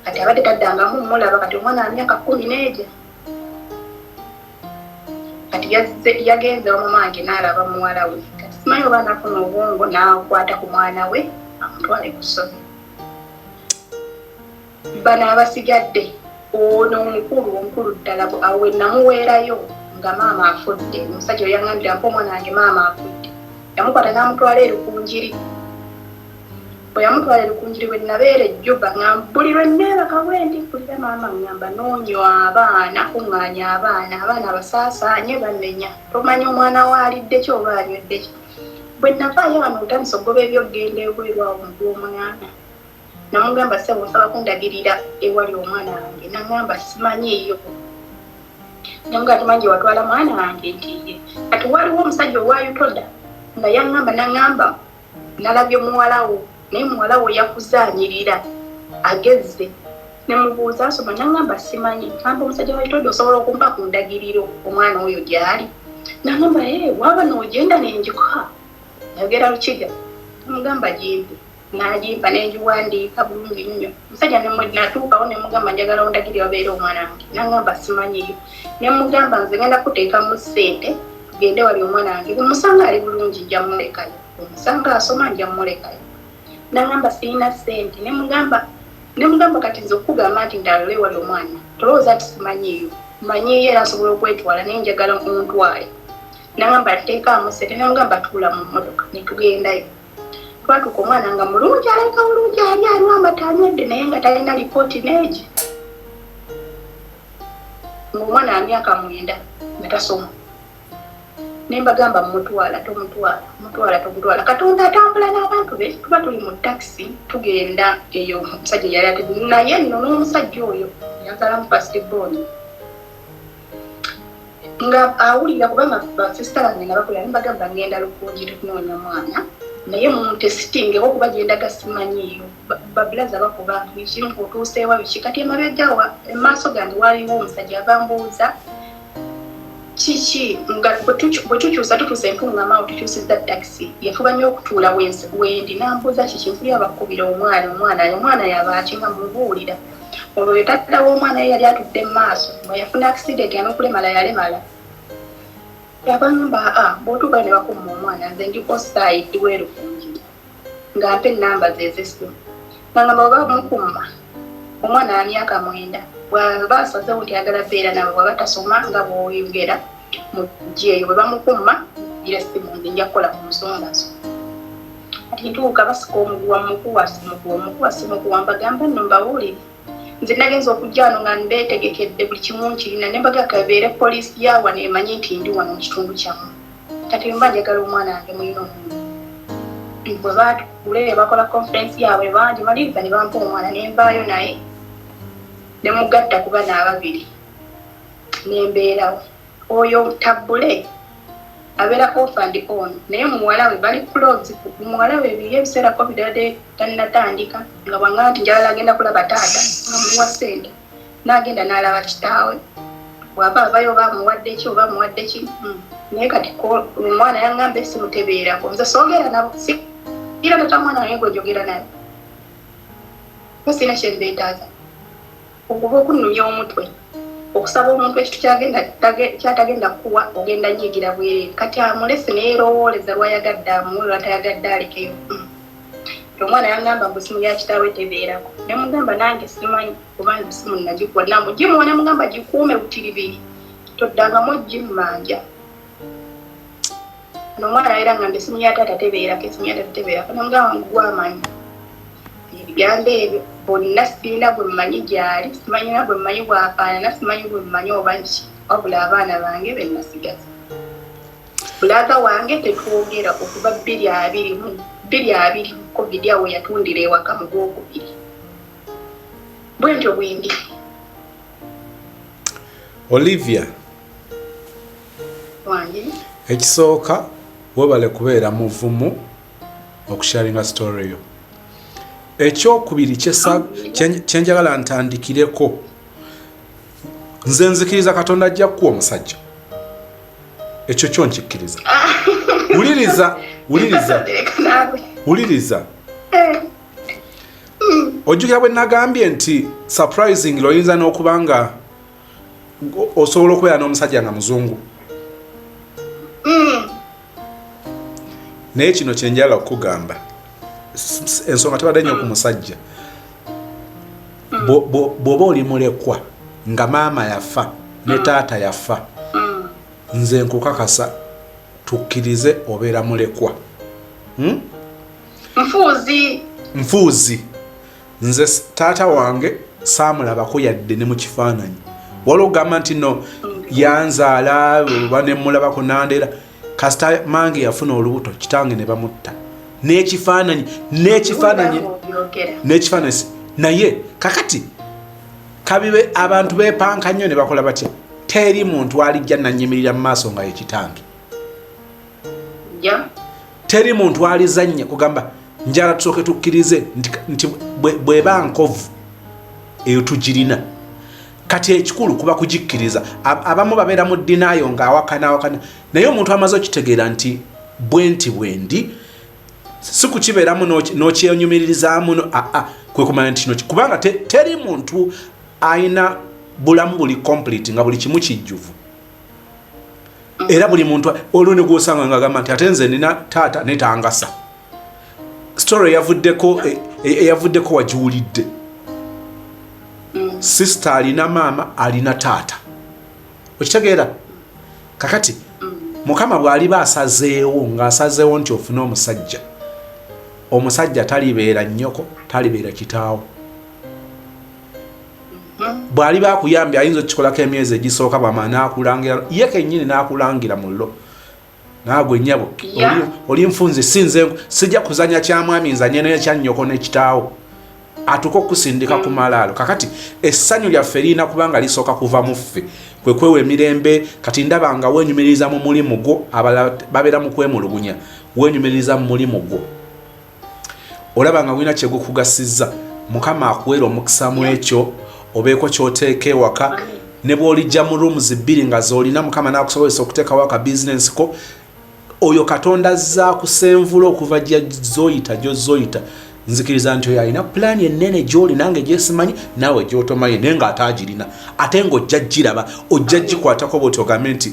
kati abadde taddangamu mulaba kati omwana wa myaka 10 kati yagenze wa mama wange n'alaba muwala we kati simanyi oba anaafuna obwongo n'akwata ku mwana we amutwale ku ssomero. Bano abasigadde ono omukulu ddala awe namuweerayo nga maama afudde omusajja oyo yaŋŋambira mpa omwana wange maama afudde yamukwata n'amutwala erukunjiri bwe yamutwala erukunjiri bwe nabeera ejjuba nga buli lwe nneebaka bwendi kulira maama ŋŋamba noonywa abaana kuŋŋaanya abaana abasaasaanye bamenya tomanyi omwana waalidde ki oba anywedde ki bwe navaayo wano otandisa okugoba ebyokugenda ebweru awo mu gw'omwana namugamba ssebo nsaba kundagirira ewali omwana wange nagamba simanyiiyo namugamba tumanyi watwala mwana wange ntiye kati waliwo omusajja owayutoda nga yaŋŋamba naŋŋamba nalabye muwalawo naye muwalawo yakuzaanyirira agezze nemubuuza asoma naŋŋamba simanyi amba omusajja wayutoda osobola okumpa ku ndagiriro omwana oyo gyali naŋŋamba waba noogenda nenjikuha yogera lukiga namugamba jimpe najimpa nenjiwandiika bulungi nnyo musajja natuukawo nemugamba njagala ondagirira wabeere omwana wange naŋŋamba simanyiyo nemugamba nze ngenda kuteeka mu ssente tugende wali omwana wange bwemusanga ali bulungi nja mulekayo bwemusanga asoma nja mulekayo naŋŋamba sirina ssente nemugamba kati nze okugamba nti ndalole wali omwana tolowooza nti simanyiyo manyiyo era nsobola okwetwala naye njagala omuntwale naŋŋamba teekaamu ssente nemugamba tuula mu mmotoka netugendayo twatuuka omwana nga mulungi alabika bulungi ali aliwo amata anywedde naye nga talina lipooti neegi ngaomwana wa myaka 9 nga tasoma nembagamba mutwala tomutwala katonda atambula n'abantu be tuba tuli mu takisi tugenda eyo omusajja yali ate naye nno n'omusajja oyo yazalamu pasitiboni nga awulira kubanga basisita bange nga bakola nembagamba ngenda lukungi tukunoonya mwana naye muntesitingeko kuba gyendaga simanyiiyo babulaza bakuba ekimu otuuseewa biki kati emabeggawa emaaso gange waliwo omusajja abambuuza kiki nga bwe tukyusa tutuusa entuŋŋama tukyusizza takisi yafuba nnyo okutuula wendi nambuuza kiki mpulira bakubira omwana yabaaki nga mubuulira olwo yetaddawo omwana ye yali atudde mu maaso nga yafuna akisidenti anokulemala yalemala yabangamba bw'otuukayo ne bakumma omwana nze ndiko saidi weerukungi nga mpe ennamba zezesimu nangamba bwe bamukumma omwana wa myaka 9 bwaba asazewo nti ayagala beera nawe bwaba tasoma nga bw'oyogera mu gyeyo bwe bamukumma gira simu nze nja kukola ku nsonga zo kati ntuuka basika omuguwa mukuwa mbagamba nno mbabuulire nze nagenza okujja wano nga mbeetegekedde buli kimu nkirina ne mbaga kabeere poliisi yawa neemanyi nti ndi wano mu kitundu kyamu kati mba njagala omwana wange mulina omuntu bwe batukule bakola conference yaabwe bangi maliriza ne bampa omwana ne mbaayo naye ne mugatta ku bana ababiri ne mbeerawo oyo tabbule abeera off and on naye muwala we bali close muwala we biri ebiseera covid ade tannatandika nga bwanga nti njala agenda kulaba taata nga muwa ssente n'agenda n'alaba kitaawe bw'aba abayo bamuwadde ki oba muwadde ki naye kati omwana yaŋŋamba simutebeerako nze soogera nabo sira tata mwana naye gwejogera naye sina kyembeetaaza okuba okunnumya omutwe okusaba omuntu ekintu kyatagenda kuwa ogenda nyigira bwereere kati amulese neyerowooleza lwayagadde amuwe lwatayagadde alekeyo omwana yaŋŋamba mbu simu ya kitaawe tebeerako nemugamba nange simanyi kubanga simu nagikuwa namugimuwa nemugamba gikuume butiribiri toddangamu oggimumanja nomwana era ngambe simu ya taata tebeerako nemugamba ngugwamanyi ebigambo ebyo bonna sirina bwe mmanyi gyali simanyi na bwe mmanyi bwafaanana simanyi bwe mmanyi oba ki wabula abaana bange be nasigaza bulaga wange tetwogera okuva 220 covid awo yatundira ewaka mu gwokubiri bwe ntyo bwendi Olivia wange ekisooka webale kubeera muvumu okusharinga story yo ekyokubiri kyenjagala ntandikireko nze nzikiriza Katonda ajja kuwa omusajja ekyo kyo nkikkiriza wuliriza ojjukira bwe nagambye nti surprising oyinza n'okuba nga osobola okubeera n'omusajja nga muzungu naye kino kyenjagala okugamba ensonga tebadde nnyo ku musajja bw'oba oli mulekwa nga maama yafa ne taata yafa nze nkukakasa tukkirize obeera mulekwa nfuuzi nze taata wange saamulabako yadde ne mu kifaananyi waliwo ogamba nti no yanzaala oba ne mulabako nandeera kasita mange yafuna olubuto kitange ne bamutta n'ekifaananyi naye kakati kabibe abantu beepanka nnyo ne bakola batya teri muntu alijja nanyimirira mu maaso nga yekitange teri muntu alizannya kugamba njala tusooke tukkirize nti bweba nkovu eyo tugirina kati ekikulu kuba kugikkiriza abamu babeera mu ddinaayo ng'awakana naye omuntu amaze okitegeera nti bwendi si kukibeeramu n'okyenyumiririzaamu kwe kumanya nti kubanga teri muntu ayina bulamu buli complete nga buli kimu kijjuvu era buli muntu olwo ne gwosanga ng'agamba nti ate nze nina taata netangasa story eyavuddeko wagiwulidde sister alina maama alina taata okitegeera kakati mukama bw'aliba asazeewo ng'asazeewo nti ofune omusajja talibeera nnyoko talibeera kitaawo bw'aliba akuyambye ayinza okukikolako emyezi egisooka bwama n'akulangira ye kennyini n'akulangira mullo naagwe nnyabo oli nfunze sinze sijja kuzanya kyamwami nzanye nekya nnyoko nekitaawo atuka okusindika ku malaalo kakati essanyu lyaffe liina kubanga lisooka kuva mu ffe kwe kwewa emirembe kati ndaba nga wenyumiriza mu mulimu gwo abalala babeera mu kwemulugunya wenyumiriza mu mulimu gwo olaba nga wina kyegukugasiza mukama akuweera omukisa mu ekyo obeeko kyoteeka ewaka ne bw'olijja mu rooms bbiri nga z'olina mukama n'akusobozesa okuteekawo aka bizinensi ko oyo katonda azza kusenvula okuva gy'ozoyita nzikiriza nti oyo alina pulaani ennene gy'oli nange gyesimanyi naawe gy'otomanyi naye ng'ataagirina ate ng'ojja giraba ojja gikwatako bwoti ogambe nti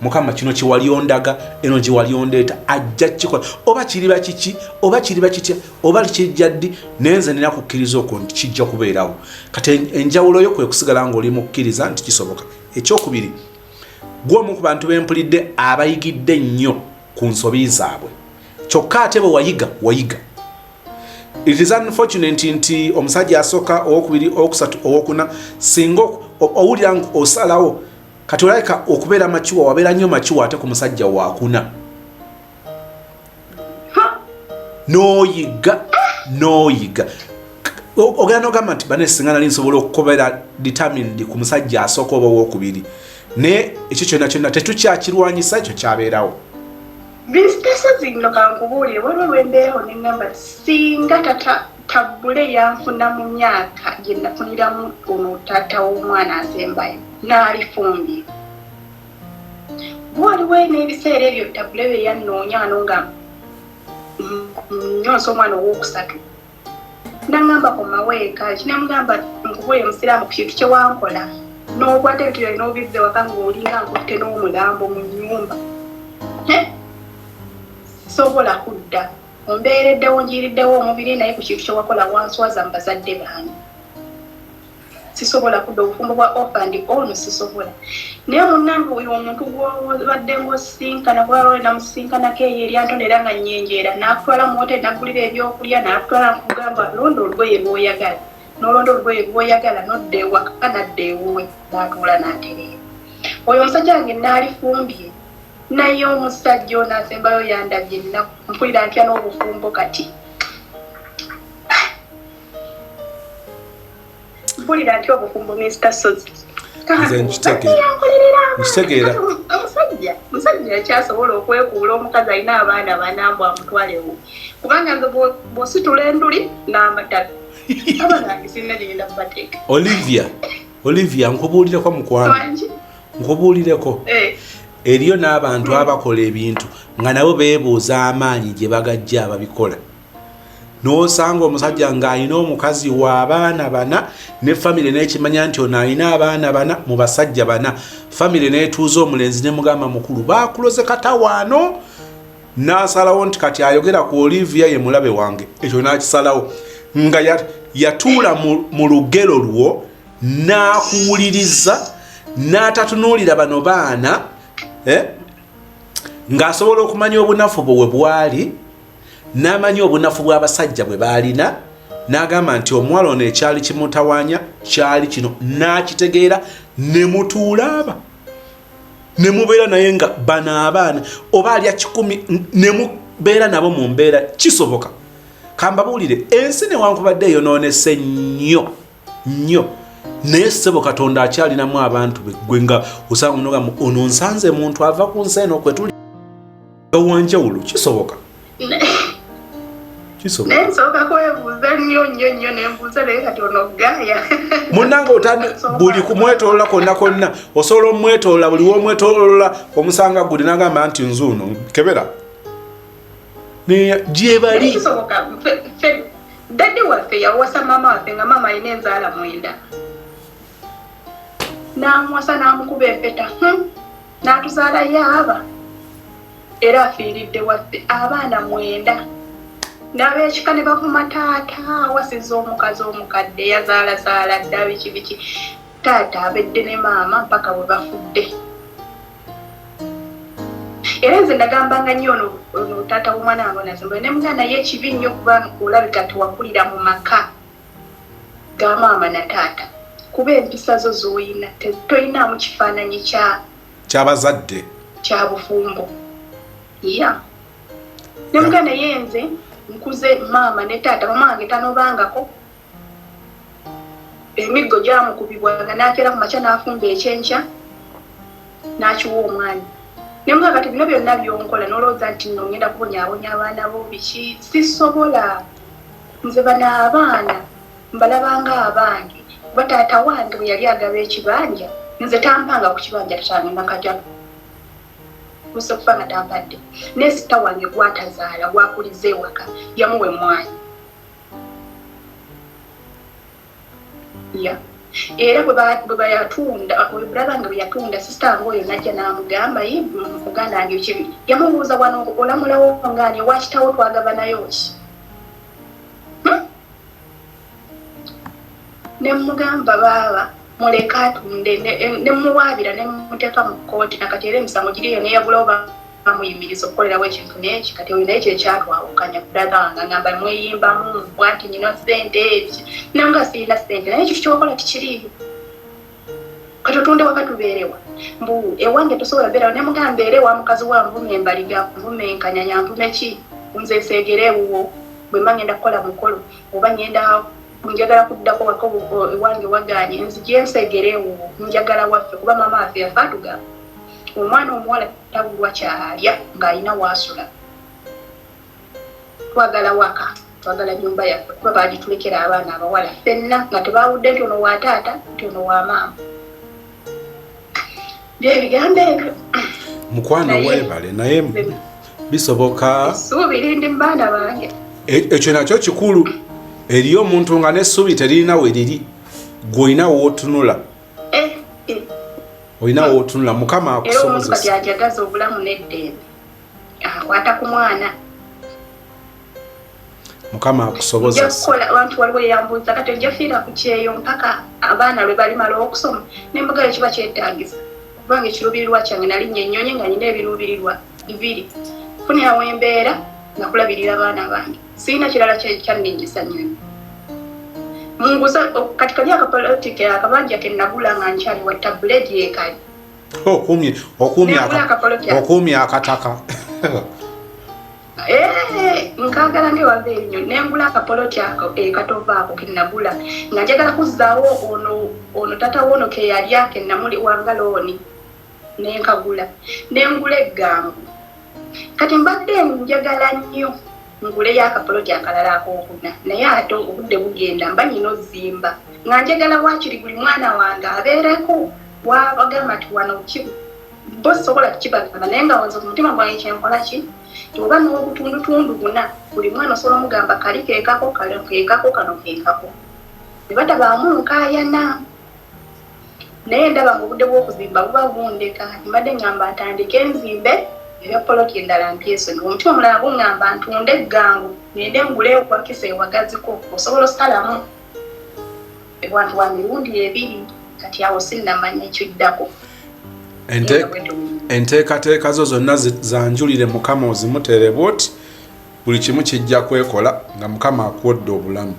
mukama kino kiwalyondaga eno giwalyondeeta ajja kikola oba kiriba kiki oba kiriba kitya oba kijja ddi naye nze nina kukkiriza okwo nti kijja kubeerawo kati enjawulo yo kwe kusigala ng'oli mu kukkiriza nti kisoboka ekyokubiri gw'omu ku bantu bempulidde abayigidde nnyo ku nsobi zaabwe kyokka ate bwe wayiga it is unfortunate nti omusajja asooka owokubiri owokusatu owokuna singa owulira osalawo kati olayika okubeera makiwa wabeera nnyo makiwa ate ku musajja waakuna n'oyiga ogenda n'ogamba nti bane singa nali nsobola okubeera determined ku musajja asooka oba owokubiri naye ekyo kyonna tetukyakirwanyisa ekyo kyabeerawo bisitesa zino kankubuulire waliwo lwembeerawo neŋŋamba singa tabule yanfuna mu myaka gye nafuniramu ono taata w'omwana asembayo n'alifumbye waliwo n'ebiseera ebyo tabule bye yannoonya ano nga nyonsa omwana ow'okusatu naŋŋamba komaweeka kinamugamba nkubuulire musiraamu ku kintu kye wankola n'okwata ebintu byali n'obizze waka ng'olinga nkutte n'omulambo mu nnyumba sobola kudda ombeereddewo njiriddewo omubiri naye ku kintu kyewakola wanswaza mu bazadde bange sisobola kudda obufumbo bwa off and on sisobola naye munnange oyo omuntu gwobadde ng'osisinkana bwalole namusisinkanako eyo eryantonera nga nnyenjeera n'akutwala mu hoteri n'agulira ebyokulya n'akutwala nkugamba londa olugoye lw'oyagala n'olonda olugoye lw'oyagala nodda ewaka nadda ewuwe n'atuula n'atereera oyo omusajja wange n'alifumbye naye omusajja ono asembayo yandabye mpulira ntya n'obufumbo kati mpulira ntya obufumbo Mr. Sozi nkitegeera musajja yakyasobola okwekuula omukazi alina abaana banambw amutwalewo kubanga nze bw'ositula enduli n'amatala aba nange sirina gyegenda kubateeka Olivia nkubuulireko mukwano nkubuulireko eriyo n'abantu abakola ebintu nga nabo beebuuza amaanyi gye bagajja ababikola n'osanga omusajja ng'alina omukazi w'abaana bana ne famire n'ekimanya nti ono alina abaana bana mu basajja bana famire n'etuuza omulenzi ne mugamba mukulu baakuloze katawaano n'asalawo nti kati ayogera ku Olivia ye mulabe wange ekyo n'akisalawo nga yatuula mu lugero lwo n'akuwuliriza n'atatunuulira bano baana ng'asobola okumanya obunafu bwe bwali n'amanya obunafu bw'abasajja bwe baalina n'agamba nti omuwala ono ekyali kimutawanya kyali kino n'akitegeera ne mutuula aba ne mubeera naye nga bana abaana oba alya 10 ne mubeera nabo mu mbeera kisoboka kambabuulire ensi newankubadde eyonoonese nnyo naye ssebo Katonda akyalinamu abantu gwe nga osanga munoga ono nsanze muntu ava ku nsi eno kwe tuli wanjawulo kisoboka nensoboka kwebuuza nnyo nembuuza naye kati ono gaaya munnanga otandika buli kumwetolola konna osobola omwetolola buli womwetolola omusanga guli nagamba nti nzuuno kebera gyebali kisoboka dadde waffe yawasa mama waffe nga mama alina enzaala 9 n'amuwasa n'amukuba empeta n'atuzaala yaaba era afiiridde waffe abaana 9 n'ab'ekika ne bavuma taata wasiza omukazi omukadde yazaalazaala dda biki taata abedde ne maama mpaka bwe bafudde era nze ndagambanga nnyo ono taata w'omwana wange nazimba ne mwana naye ekibi nnyo kuba olabika tewakulira mu maka ga maama na taata kuba empisa zo z'oyina toyinaamu kifaananyi ky'abazadde kya bufumbo ne mugana naye nze nkuze maama ne taata mama wange tanobangako emiggo gyamukubibwanga n'akeera ku makya n'afumba ekyenkya n'akiwa omwana ne mugana kati bino byonna byonkola n'olowooza nti nno ngenda kubonyaabonya abaana bo biki sisobola nze bano abaana mbalabanga abange kuba taata wange bwe yali agaba ekibanja nze tampanga ku kibanja tatangenda kajano kusa kufa nga tampadde ne sita wange gwatazaala gwakuliza ewaka yamuwe mwanyi era bwe bayatunda bulabanga bwe yatunda sisita nga oyo najja n'amugamba muganda wange kibi yamubuuza wano olamulawo ngaani owakitawo twagabanayo ki ne mugamba baaba muleka atunde ne muwaabira ne muteeka mu kkooti nakati era emisango giriyo neyagulawo bamuyimiriza okukolerawo ekintu n'eki kati oyo naye kyekyatwawukanya kudada wange ngamba mweyimbamu bwanti nyina sente eki nanga sirina sente naye ekyo kyokola tikiriyo kati otunde waka tubeerewa mbu ewange tosobola beerawo ne mugamba era ewa mukazi wa nvume embaliga nvume enkanyanya nvume ki nze seegere ewuwo bwe mba ngenda kukola mukolo oba ngenda njagala kuddako waka ewange waganye nzije nsegere ewuwo njagala waffe kuba mama waffe yafa atugamba omwana omuwala tabulwa kyalya ng'alina waasula twagala waka twagala nyumba yaffe kuba baagitulekera abaana abawala ffenna nga tebawudde nti ono wa taata nti ono wa maama byebigambo ebyo mukwano weebale naye bisoboka essuubi lindi mu baana bange ekyo nakyo kikulu eriyo omuntu nga n'essuubi teririna we riri gw'olina wootunula olina wootunula mukama akusobozesa era omuntu kati ajagaza obulamu n'eddembe akwata ku mwana mukama akusobozesa njakukola abantu waliwo eyambuuza kati njafiira ku kyeyo mpaka abaana lwe balimala okusoma nembugayo kiba kyetagisa kubanga ekiruubirirwa kyange nalinnya ennyonyi nga nyina ebiruubirirwa 2 funirawo embeera nakulabirira abaana bange sirina kirala kyanningisa nnyonyi munguza kati kali akapolitiki akabanja ke nagula nga nkyali wa tabuleti yekali okumya akataka nkagala ngewaga erinyo nengula akapoloti ako ekatova ako kenagula nga njagala kuzzaawo ono tata wono keyalya kenamuli wanga looni nenkagula nengula eggangu kati mbadde njagala nnyo ngule yakapoloti akalala akokuna naye ate obudde bugenda mba nyina ozimba nga njagala wakiri buli mwana wange abeereko wabagamba nti wano bo sobola kukibagamba naye nga wanze ku mutima gwange kyenkola ki oba n'obutundutundu buna buli mwana osobola omugamba kali keekako kano keekako ne batabaamu nkaayana naye ndaba nga obudde bw'okuzimba buba bundeka mbadde ngamba ntandike enzimbe ebya poloti endala mpyeso omutima omulala guŋŋamba ntunde eggangu ngende ngule okwakisa ewagaziko osobola osalamu ewantu wa mirundi 2 kati awo sinnamanya ekiddako enteekateeka zo zonna zanjulire mukama ozimutere bwoti buli kimu kijja kwekola nga mukama akuwadde obulamu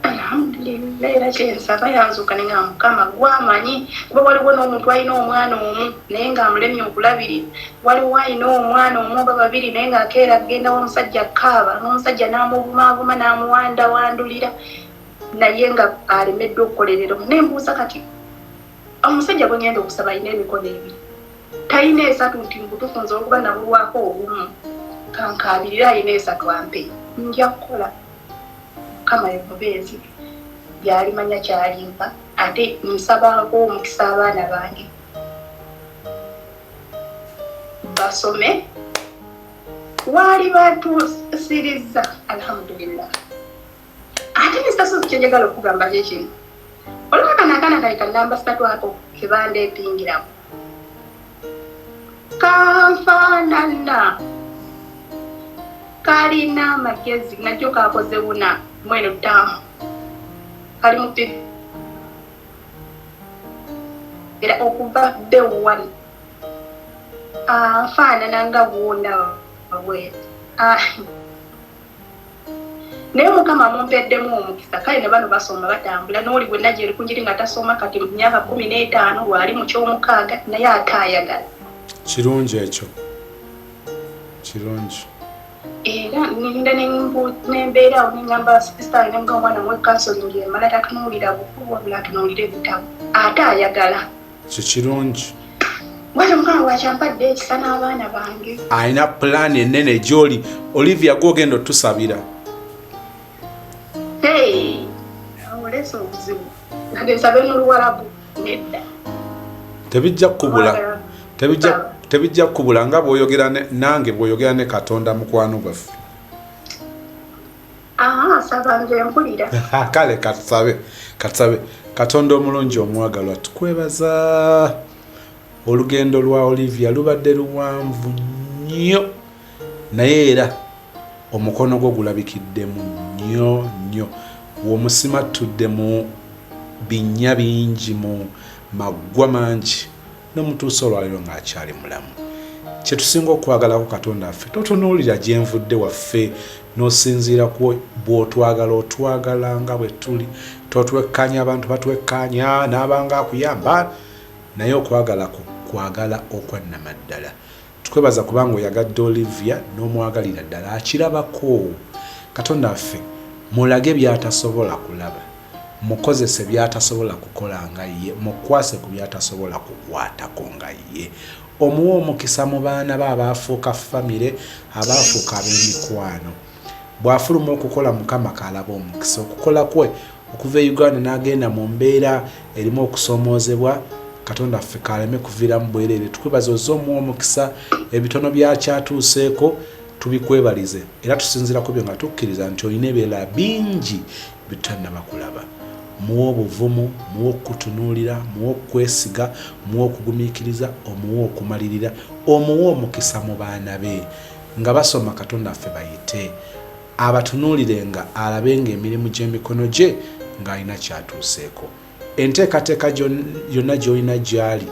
alhamdulillah Naye kyensaba yanzuuka ne nga Mukama gwamanyi kuba waliwo n'omuntu alina omwana omu naye ng'amulemye okulabirira waliwo alina omwana omu oba babiri naye ng'akeera agenda w'omusajja kaaba n'omusajja n'amuvumaavuma n'amuwandawandulira naye nga alemeddwa okukolerera nembuuza kati omusajja gwe ngenda okusaba alina emikono ebiri talina esatu nti mbutufu nze okuba nabulwako obumu kankaabirira alina esatu ampe nja kukola Mukama yemubeezi byalimanya kyalimpa ate nsabako omukisa abaana bange basome waali batuusiriza alhamdulillah ate nesasozi kyenjagala okugamba kyekino olaba kanakana kaleka namba 3 ako kebandeepingiramu kanfaanana kalina amagezi nakyo kakoze buna mweno ttamu kali muti era okuva day 1 faanana nga bwona we naye Mukama mumpeddemu omukisa kale ne bano basoma batambula n'oli gwe najeri kunjiri nga tasoma kati mu myaka 15 wali mu ky'omukaaga naye ataayagala kirungi ekyo kirungi era ninda nembeerawo nengamba sister nenga omwana mwe counseling emala tatunuulira bukubu wabula atunuulira ebitabo ate ayagala kikirungi wali Mukama bw'akyampadde ekisa n'abaana bange alina pulaani ennene gy'oli Olivia gw'ogenda otusabira olesa obuzibu nagensabe n'oluwalabu nedda tebijja kukubula tebijja kukubula nga bw'oyogera nange bw'oyogera ne Katonda mukwano gwaffe saba nze mpulira kale katusabe Katonda omulungi omwagalwa tukwebaza olugendo lwa Olivia lubadde luwanvu nnyo naye era omukono gwo gulabikiddemu nnyo w'omusimatudde mu binnya bingi mu maggwa mangi n'omutuusa olwaliro ng'akyali mulamu kye tusinga okwagalako Katonda waffe totunuulira gye nvudde waffe n'osinziira ku bw'otwagala otwagala nga bwe tuli totwekkanya abantu batwekkanya n'abanga akuyamba naye okwagalako kwagala okwannamaddala tukwebaza kubanga oyagadde Olivia n'omwagalira ddala akirabako Katonda waffe mulage by'atasobola kulaba mukozese by'atasobola kukola nga ye mukwase ku by'atasobola kukwatako nga ye omuwa omukisa mu baana be abaafuuka famire abaafuuka ab'emikwano bw'afuluma okukola Mukama kalaba omukisa okukola kwe okuva e Uganda n'agenda mu mbeera erimu okusoomoozebwa Katonda waffe kaleme kuviiramu bwereere tukwebaza ozza omuwa omukisa ebitono byakyatuuseeko tubikwebalize era tusinzira ku byo nga tukkiriza nti olina ebireera bingi bitannaba kulaba muwa obuvumu muwa okutunuulira muwa okwesiga muwa okugumiikiriza omuwa okumalirira omuwa omukisa mu baana be nga basoma Katonda waffe bayite abatunuulire nga alabenga emirimu gy'emikono gye ng'alina kyatuuseeko enteekateeka yonna gy'olina gy'ali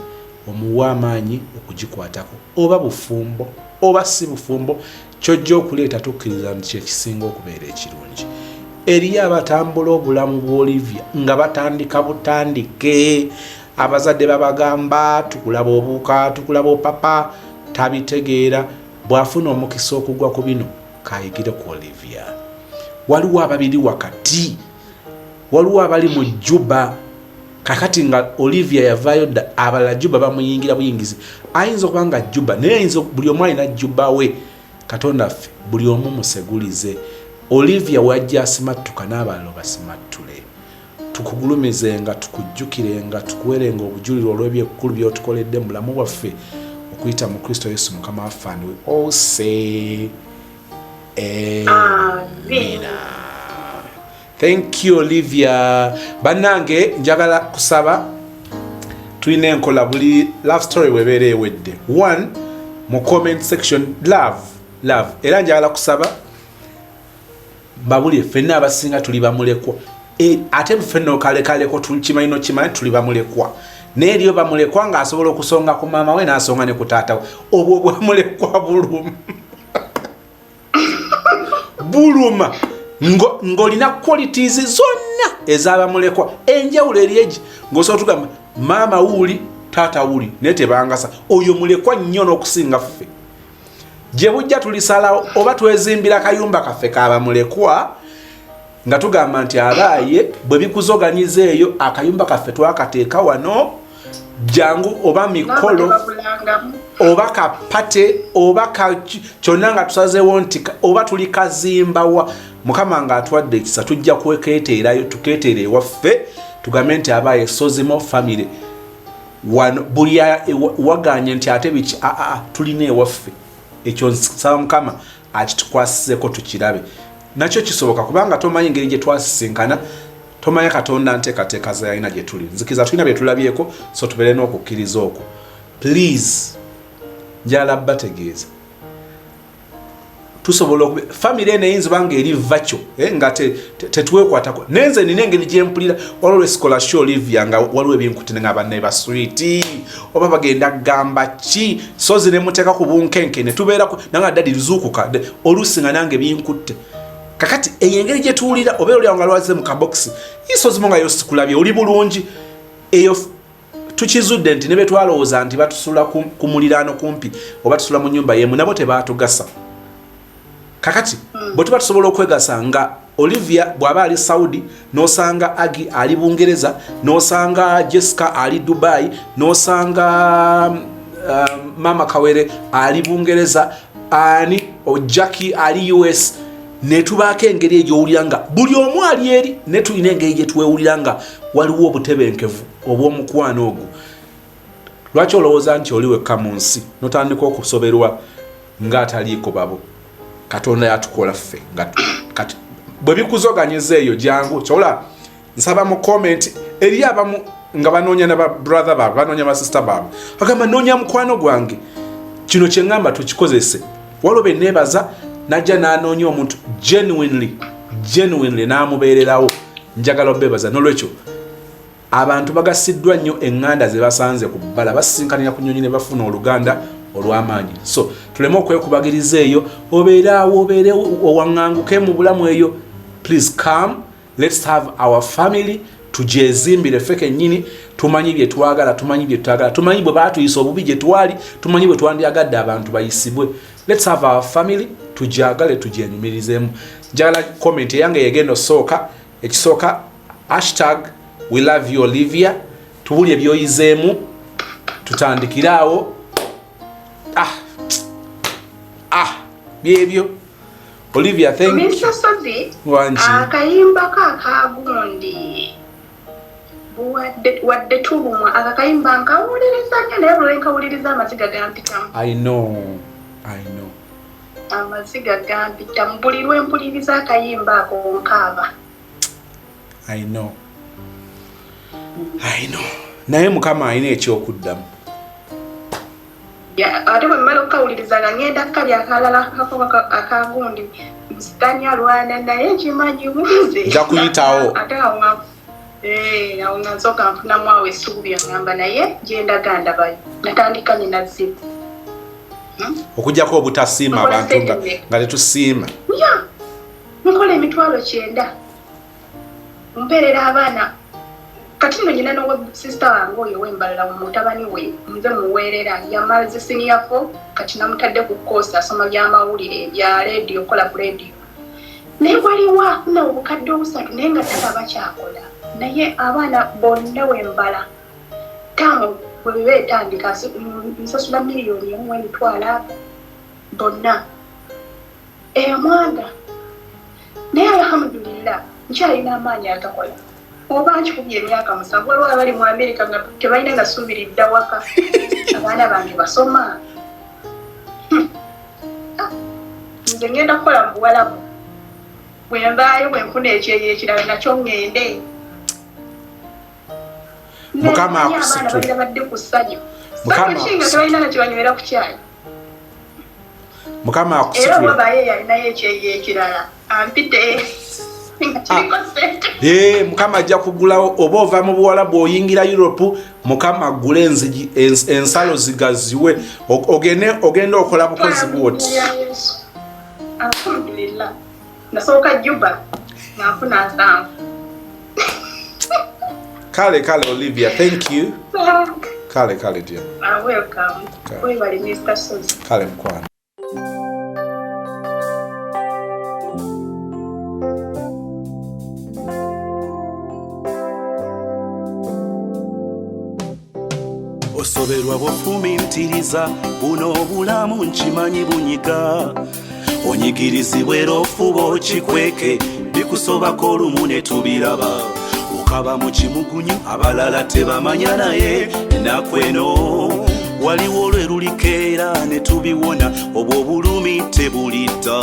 omuwa amaanyi okugikwatako oba bufumbo oba si bufumbo kyojja okuleeta tukkiriza nti kyekisinga okubeera ekirungi eriyo abatambula obulamu bwa Olivia nga batandika butandike abazadde babagamba tukulaba obuuka tukulaba opapa tabitegeera bw'afuna omukisa okugwa ku bino kayigire ku Olivia waliwo ababiri wakati waliwo abali mu Juba kakati nga Olivia yavaayo dda abalala Juba bamuyingira buyingizi ayinza okuba nga Juba naye ayinza buli omu alina Juba we Katonda waffe buli omu musegulize Olivia wajja asimattuka n'abalala basimattule tukugulumizenga tukujjukirenga tukuwerenga obujuliro olw'ebyekulu by'otukoledde mu bulamu bwaffe okuyita mu Kristo Yesu Mukama waffe and we all say amen. Thank you Olivia bannange njagala kusaba tulina enkola buli love story webeera ewedde 1 mu comment section love era njagala kusaba babuli ffenna abasinga tuli bamulekwa ate ffenna okalekaleko tukimanyi tuli bamulekwa naye eriyo bamulekwa ng'asobola okusonga ku maama we n'asonga ne ku taata we obwo bwamulekwa buluma ng'olina qualities zonna ez'abamulekwa enjawulo eri egi ng'osobola tugamba maama wuuli taata wuuli naye tebangasa oyo mulekwa nnyo n'okusinga ffe gye bujja tulisalawo oba twezimbira kayumba kaffe kaabamulekwa nga tugamba nti abaaye bwe bikuzoganyiza eyo akayumba kaffe twakateeka wano jangu oba mikolo oba kapate oba kyonna nga tusazeewo nti oba tuli kazimbawa mukama nga atwadde ekisa tujja kwekeeteerayo tukeeteera ewaffe tugambe nti abaaye sozimo famire wano buli waganye nti ate biki tulina ewaffe ekyo nsaba mukama akitukwasiseko tukirabe nakyo kisoboka kubanga tomanyi engeri gye twasisinkana tomanyi katonda nteekateeka zayina gye tuli nzikiza tulina bye tulabyeko so tubeere n'okukkiriza okwo please njala bategeeza tusobola famire eno eyinza banga eri vakyo nga tetuwekwatako nenze nina engeri gyempulira waliwo esikola sho olivia nga waliwo ebinkutine nga bannaye baswiti oba bagenda kugamba ki sozi ne muteeka ku bunkenke ne tubeerako nanga ddadi luzuukuka oluusi nga nange binkutte kakati eyo engeri gye tuwulira obeera olyawo nga lwaze mu kabokisi isozimu nga yosikulabye oli bulungi eyo tukizudde nti ne be twalowooza nti batusula ku muliraano kumpi oba tusula mu nnyumba y'emu nabo tebaatugasa kakati bwe tuba tusobola okwegasa nga Olivia bw'aba ali Saudi n'osanga Agi ali Bungereza n'osanga Jessica ali Dubai n'osanga Mama Kawere ali Bungereza ani Jackie ali US ne tubaako engeri egyo owulira nga buli omu ali eri ne tulina engeri gye twewulira nga waliwo obutebenkevu obw'omukwano ogwo lwaki olowooza nti oli wekka mu nsi n'otandika okusoberwa ng'ataliiko babo katonda yatukola ffe kati bwe bikuzoganyiza eyo jangu kyola nsaba mu comment eri abamu nga banoonya na brother baabwe banoonya ba sister baabwe agamba noonya mukwano gwange kino kye ngamba tukikozese waliwo be neebaza najja n'anoonya omuntu genuinely n'amubeererawo njagala obeebaza n'olwekyo abantu bagasiddwa nnyo eŋŋanda ze basanze ku bbala basinkanira ku nnyonyi ne bafuna oluganda olw'amaanyi so tuleme okwekubagiriza eyo obeeraawo obeere owaŋŋanguke mu bulamu eyo please come let's have our family tugyezimbire ffe kennyini tumanyi bye twagala tumanyi bye tutagala tumanyi bwe baatuyisa obubi gye twali tumanyi bwe twandyagadde abantu bayisibwe let's have our family tujagale tugyenyumirizeemu njagala comment eyange yegenda osooka ekisooka hashtag we love you Olivia tubulye byoyizeemu tutandikiraawo byebyo Olivia thank you Mr. Sozi akayimba kakagundi wadde tulumwa akakayimba nkawuliriza nnyo naye bwe nkawuliriza amaziga gampitamu I know amaziga gampitamu buli lwe mpuliriza akayimba ako nkaaba I know naye mukama alina ekyokuddamu ate bwe mmala okukawuliriza nga ngenda kkalya akalala akagundi musitani alwana naye kimanyi muze nja kuyitawo ate awo nga nsooka nfunamu awo essuubi agamba naye gyenda gandabayo natandika nyina zibu okugjako obutasiima abantu nga tetusiima nkola emitwalo 9 mpeerera abaana kati nno nyina n'owe sister wange oyo wembalala mutabani we nze muweerera yamaze senior 4 kati namutadde ku course asoma by'amawulire bya radio kola ku radio naye waliwo afuna obukadde obusatu naye nga talaba kyakola naye abaana bonna wembala tamu bwe biba etandika nsasula miliyoni emu emitwala bonna mwanga naye alhamdulillah nkyalina amaanyi agakola oba nkikubye emyaka 7 waliwo abali mu Amerika nga tebalina gasuubiridda waka abaana bange basoma nze ngenda kukola mu Buwalabu bwe mbaayo bwe nfuna ekyeyo ekirala nakyo ŋŋende mukama akusitule badde ku ssanyu kinga tebalina nakibanywera ku kyayi mukama akusitule era wabaye yalinayo ekyeyo ekirala ampite mukama ajja kugulawo oba ova mu Buwalabu oyingira Europe mukama agule enzigi ensalo zigaziwe ogenda okola bukozi bwoti alhamdulillah nasooka Juba nafuna nsanvu. Kale Olivia, thank you. Kale dear. Welcome. Webale Mr. Sozi. Kale mkwano. Osoberwa bw'ofumintiriza buno obulamu nkimanyi bunyiga onyigirizibwa era ofuba okikweke bikusobako olumu ne tubiraba okaba mu kimugunyu abalala tebamanya naye ennaku eno waliwo olwerulikeera ne tubiwona obwo obulumi tebulita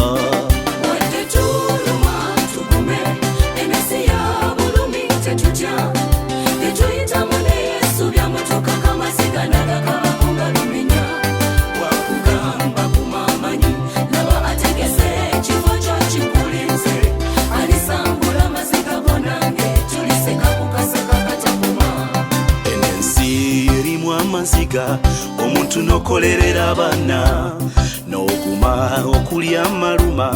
amaziga omuntu nokolerera abaana n'oguma okulya amaluma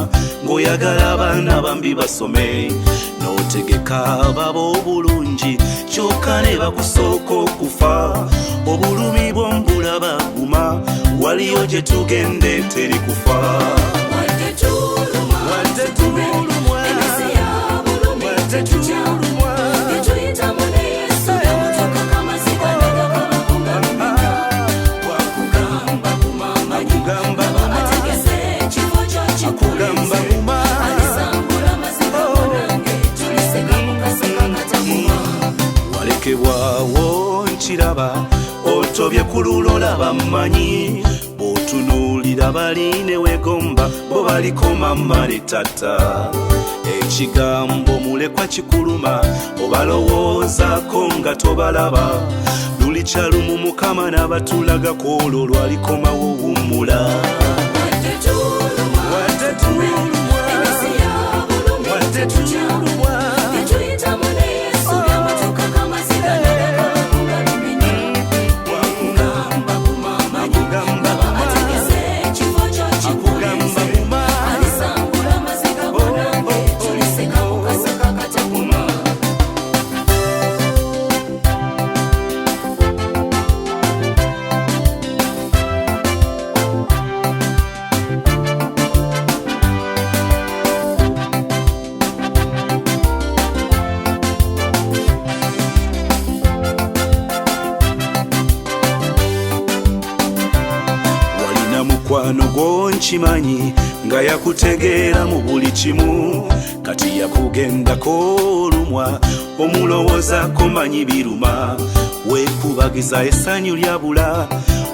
ng'oyagala abaana bambi basome n'otegeka baba obulungi kyokka ne bakusooka okufa obulumi bw'ombula baguma waliyo gye tugende teri kufa wadde tulumwa walekebwawo nkiraba otobye ku lulola bamanyi bw'otunuulira bali ne wegomba bo baliko mamma ne tata ekigambo mulekwa kikuluma obalowoozaako nga tobalaba lulikyalumu mukama n'abatulagako olwo lwalikomawo wummula mukwano gwo nkimanyi nga yakutegeera mu buli kimu kati yakugendako olumwa omulowoozako manyi biruma weekubagiza essanyu lyabula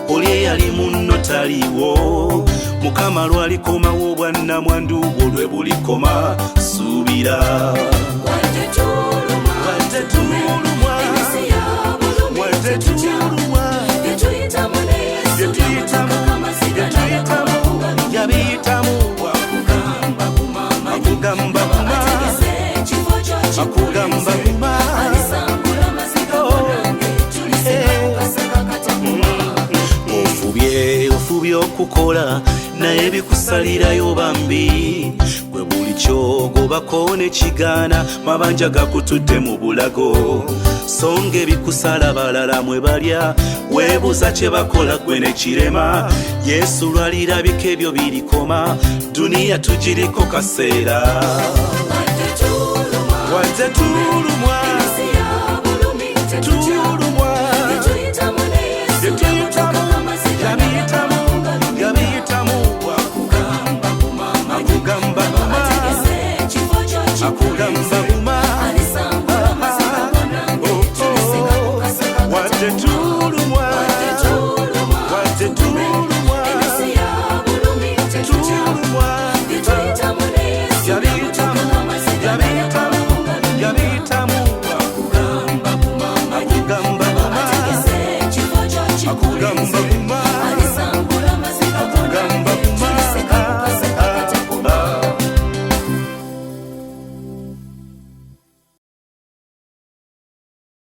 oli eyali munno taliiwo mukama lwalikomawo obwannamwandu bwo lwe bulikoma suubira wadde tulumwa yabiyitamu akugamba kuma ofubye okukola naye bikusalirayo bambi gwe buli kyogobako ne kigaana mabanja gakutudde mu bulago songa ebikusala balala mwe balya weebuuza kye bakola gwe ne kirema yesu lwalirabika ebyo birikoma duniya tugiriko kaseera wadde tulumwa